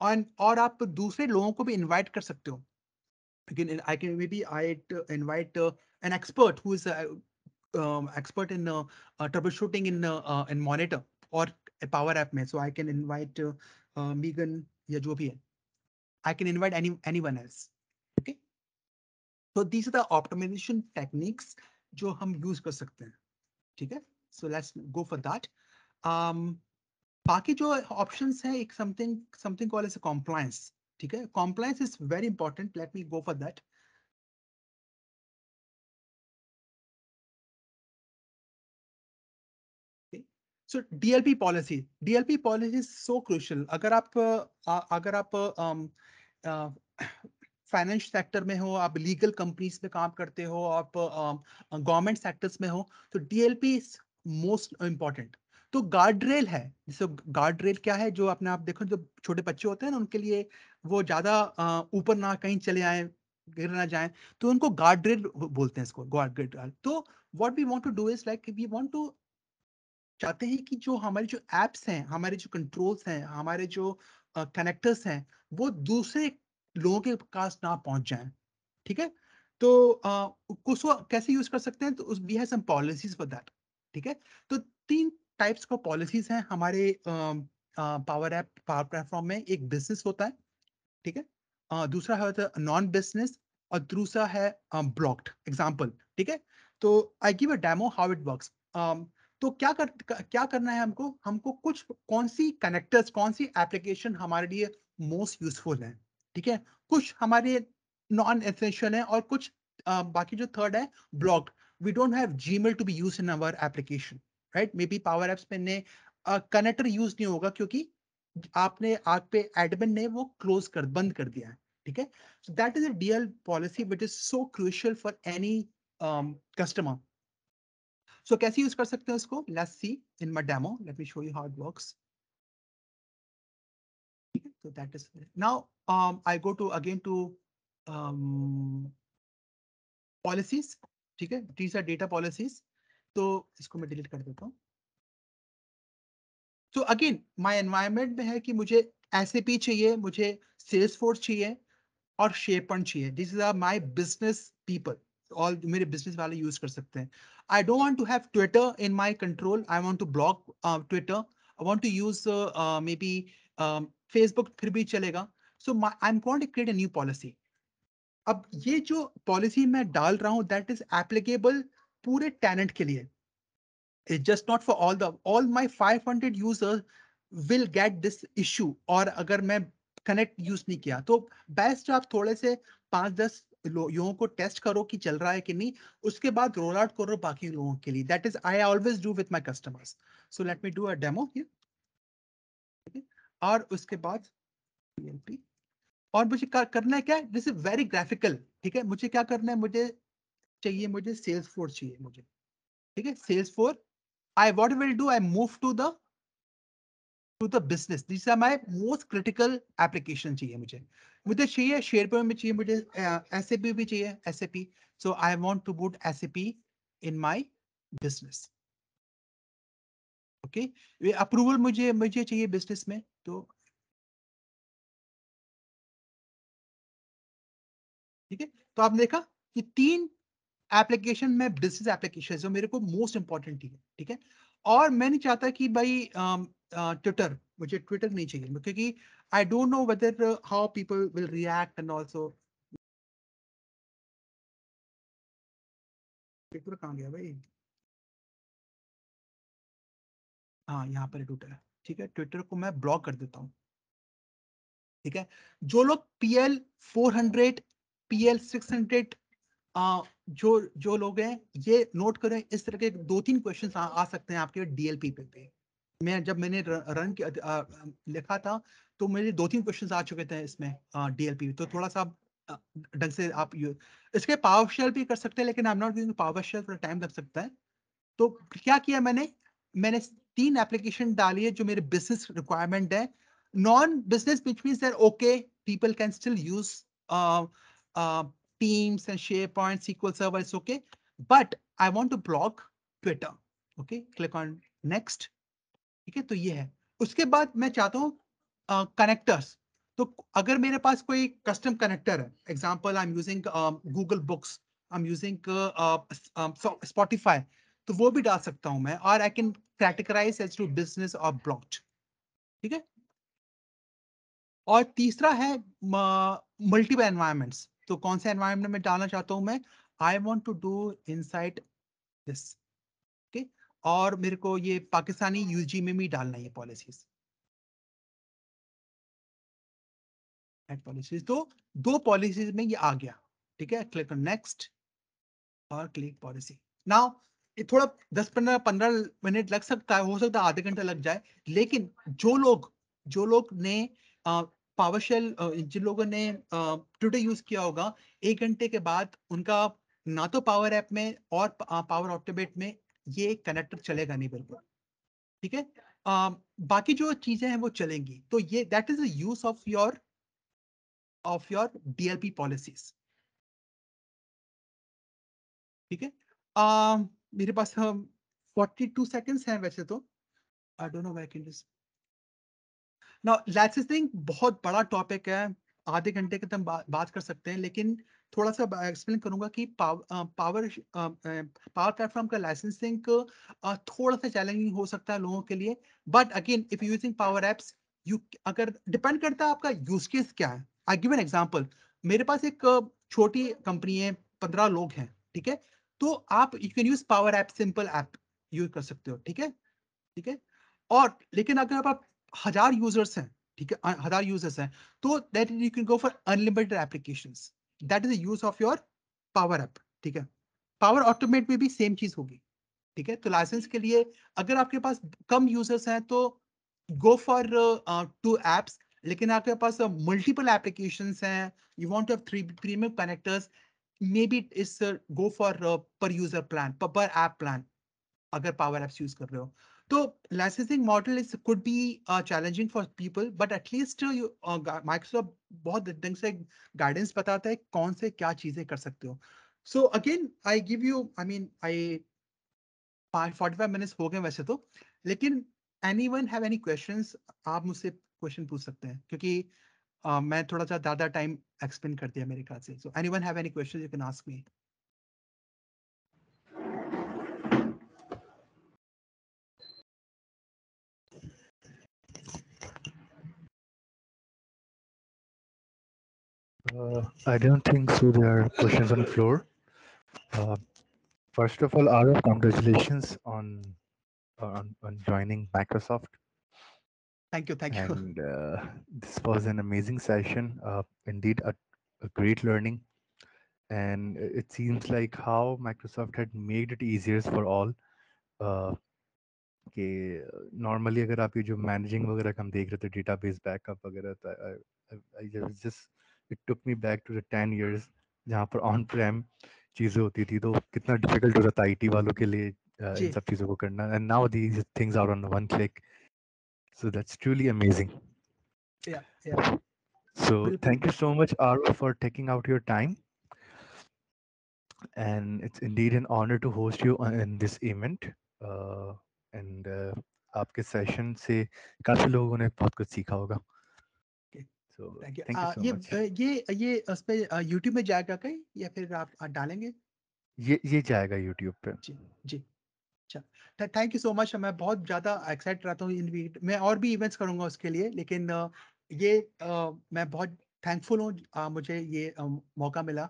और आप दूसरे लोगों को भी इनवाइट कर सकते हो। I can maybe invite an expert who is expert in troubleshooting in monitor or a power app में, so I can invite Megan या जो भी है, I can invite anyone else. Okay, so these are the optimization techniques जो हम use कर सकते हैं, ठीक है? So let's go for that. um, बाकी जो options हैं, एक something called as a compliance, ठीक है? Compliance is very important. Let me go for that. So DLP policy is so crucial. अगर आप फाइनेंस सेक्टर में हो, आप लीगल कंपनीज में काम करते हो, आप गवर्नमेंट सेक्टर्स में हो, तो डीएलपी इज मोस्ट इम्पॉर्टेंट। तो गार्ड रेल है, जैसे गार्ड रेल क्या है, जो अपने आप देखो, जो छोटे बच्चे होते हैं ना, उनके लिए वो ज्यादा ऊपर ना कहीं चले आए, गिर ना जाए, तो उनको गार्ड रेल बोलते हैं, इसको गार्ड रेल। तो what we want to do is like we want to चाहते हैं कि जो हमारे जो एप्स हैं, हमारे जो कंट्रोल्स हैं, हमारे जो कनेक्टर्स हैं, वो दूसरे लोगों के पास ना पहुंच जाएं, ठीक है? तो उसको कैसे यूज कर सकते हैं, तो we have some policies for that, ठीक है? तो 3 टाइप्स का पॉलिसीज हैं हमारे पावर प्लेटफॉर्म में। एक बिजनेस होता है, ठीक है? दूसरा है नॉन बिजनेस, और दूसरा है ब्लॉक्ड एग्जांपल, ठीक है? तो I give a demo how it works. तो क्या करना है हमको, कुछ कौन सी कनेक्टर्स, कौन सी एप्लीकेशन हमारे लिए मोस्ट यूजफुल है, ठीक है? कुछ हमारे नॉन एसेंशियल है, और कुछ बाकी जो थर्ड है blocked. We don't have Gmail to be use in our application, right? Maybe power apps में ने कनेक्टर यूज नहीं होगा, क्योंकि आपने आप पे एडमिन ने वो बंद कर दिया है, ठीक है? So that is a DL policy which is so crucial for any customer. So कैसे यूज कर सकते हैं इसको, let's see in my demo, let me show you how it works. ठीक है, तो that is now I go to again to policies, ठीक है? These are data policies. तो इसको मैं डिलीट कर देता हूँ। तो अगेन माय एनवायरनमेंट में है कि मुझे एसएपी चाहिए, मुझे सेल्सफोर्स चाहिए, और शेयरपॉइंट चाहिए। This is are my business people, all मेरे बिजनेस वाले यूज कर सकते हैं। I don't want to have Twitter in my control, I want to block Twitter, I want to use maybe Facebook, फिर भी चलेगा। So I am going to create a new policy. अब ये जो policy मैं डाल रहा हूं, दैट इज एप्लीकेबल पूरे टेनेंट के लिए। It's just not for all my 500 users will get this issue। और अगर मैं कनेक्ट यूज नहीं किया, तो बेस्ट आप थोड़े से 5-10 लोगों को टेस्ट करो कि चल रहा है कि नहीं, उसके बाद रोल आउट करो बाकी लोगों के लिए। That is I always do with my customers. So let me do a demo here, ठीक है? और उसके बाद PLP, और मुझे करना है क्या, दिस इज वेरी ग्राफिकल, ठीक है? मुझे क्या करना है, मुझे सेल्स फोर्स चाहिए मुझे, ठीक है? Salesforce, I what will do, I move to the business। These are my most critical application चाहिए मुझे चाहिए शेयरपॉइंट में, चाहिए मुझे SAP भी चाहिए, SAP। So I want to put SAP in my business। Okay, ये अप्रूवल मुझे चाहिए बिजनेस में। तो ठीक है, तो आपने देखा कि 3 एप्लीकेशन में बिजनेस एप्लीकेशन जो मेरे को मोस्ट इंपॉर्टेंट है, ठीक है? और मैं नहीं चाहता कि भाई ट्विटर, मुझे ट्विटर नहीं चाहिए, क्योंकि I don't know whether how people will react and also. Twitter कहाँ गया भाई? हाँ, यहाँ पर ट्विटर है, ठीक है? ट्विटर को मैं ब्लॉक कर देता हूँ, ठीक है? जो लोग PL 400, PL 600, जो जो लोग हैं, ये नोट करें, इस तरह के 2-3 क्वेश्चन आ सकते हैं आपके डीएलपी पे। मैं जब मैंने रन लिखा था, तो मेरे 2-3 क्वेश्चंस आ चुके थे इसमें डीएलपी। तो थोड़ा सा ढंग से आप इसके पावर शेल भी कर सकते हैं, लेकिन I am not using PowerShell, थोड़ा टाइम लग सकता है। तो क्या किया मैंने 3 एप्लीकेशन डाली है जो मेरे बिजनेस रिक्वायरमेंट है। Non business which means that okay, people can still use Teams and SharePoint, SQL server, it's okay, but I want to block Twitter. Okay, click on next, ठीक है? तो ये है। उसके बाद मैं चाहता हूँ कनेक्टर्स। तो अगर मेरे पास कोई कस्टम कनेक्टर है, example I am using Google Books, I am using Spotify, तो वो भी डाल सकता हूं मैं, और I can categorize as to business और ब्लॉक्ड। ठीक है। और तीसरा है मल्टीपल एनवायरमेंट्स। तो कौन से एनवायरमेंट में डालना चाहता हूं मैं? I want to do inside this. Okay. और मेरे को ये पाकिस्तानी यूजी में भी डालना है ये पॉलिसीज, एड पॉलिसीज। तो दो पॉलिसीज में ये आ गया। ठीक है, क्लिक ऑन नेक्स्ट और क्लिक पॉलिसी। नाउ ये थोड़ा 10-15 मिनट लग सकता है, हो सकता है आधे घंटे लग जाए, लेकिन जो लोग ने पावरशेल, जिन लोगों ने टुडे यूज किया होगा, 1 घंटे के बाद उनका ना तो पावर ऐप में और पावर ऑप्टिमेट में ये कनेक्टर चलेगा नहीं बिल्कुल। ठीक है। बाकी जो चीजें हैं वो चलेंगी। तो ये that is the use of your DLP policies. ठीक है। मेरे पास 42 सेकेंड्स हैं वैसे तो। I don't know where can this. Now licensing बहुत बड़ा टॉपिक है, आधे घंटे के तक बात कर सकते हैं, लेकिन थोड़ा सा एक्सप्लेन करूंगा कि पावर प्लेटफॉर्म का लाइसेंसिंग थोड़ा सा चैलेंजिंग हो सकता है लोगों के लिए। But again if you using power apps, you अगर डिपेंड करता है आपका यूज केस क्या है। I give an example. मेरे पास एक छोटी कंपनी है, 15 लोग हैं। ठीक है। तो आप you can use power app, simple app use कर सकते हो। ठीक है। ठीक है। और लेकिन अगर आप 1000 यूजर्स हैं, ठीक है, 1000 यूजर्स हैं, तो that you can go for unlimited applications. That is the use of your power app. ठीक है। पावर ऑटोमेट में भी सेम चीज होगी। ठीक है। तो लाइसेंस के लिए अगर आपके पास कम यूजर्स हैं तो गो फॉर 2 एप्स। लेकिन आपके पास मल्टीपल एप्लीकेशंस हैं, you want to have 3 premium connectors, maybe it's go for per user plan, per app plan, अगर पावर एप्स यूज कर रहे हो। तो licensing model is could be challenging for people, but at least Microsoft बहुत ढंग से guidance बताता है कौन से क्या चीजें कर सकते हो। So again I give you, I mean I 45 minutes हो गए वैसे तो, लेकिन any one have any questions? आप मुझसे क्वेश्चन पूछ सकते हैं, क्योंकि मैं थोड़ा सा ज्यादा टाइम एक्सपेंड कर दिया मेरे ख्याल से। So any one have any question, you can ask me. I don't think so. There are questions on floor. Uh, First of all, Arav, congratulations on joining Microsoft. Thank you, thank you. And this was an amazing session. Indeed, a great learning. And it seems like how Microsoft had made it easier for all. Uh, कि normally अगर आप ये जो managing वगैरह का हम देख रहे थे, डेटाबेस बैकअप वगैरह, just it took me back to the 10 years जहाँ पर ऑन प्रेम चीज़ें होती थी, तो कितना डिफिकल्ट हो रहा था आईटी वालों के लिए इन जी। सब चीज़ों को करना, and now these things are on one click, so that's truly amazing. या So बिल्कुल। thank you so much, Aro, for taking out your time, and it's indeed an honor to host you in this event. Uh, and आपके session से काफी लोगों ने बहुत कुछ सीखा होगा. So thank you. thank you so ये much. ये उस पे यूट्यूब में जाएगा कहीं, या फिर आप डालेंगे? ये जाएगा यूट्यूब पे. जी। जी। अच्छा, थैंक यू सो मच। मैं बहुत ज़्यादा एक्साइट रहता हूँ इन वीक, मैं और भी इवेंट्स करूँगा उसके लिए, लेकिन ये मैं बहुत थैंकफुल हूँ, मुझे ये मौका मिला।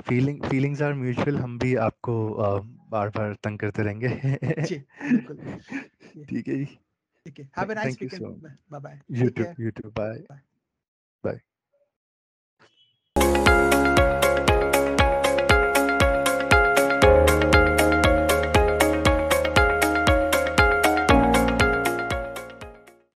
Feelings are mutual. हम भी आपको बार बार तंग करते रहेंगे. जी, बिल्कुल। ये ठीक है जी. ठीक है। Have a nice thank you weekend. So bye bye. Much. Take care. YouTube. Bye. Bye. Bye.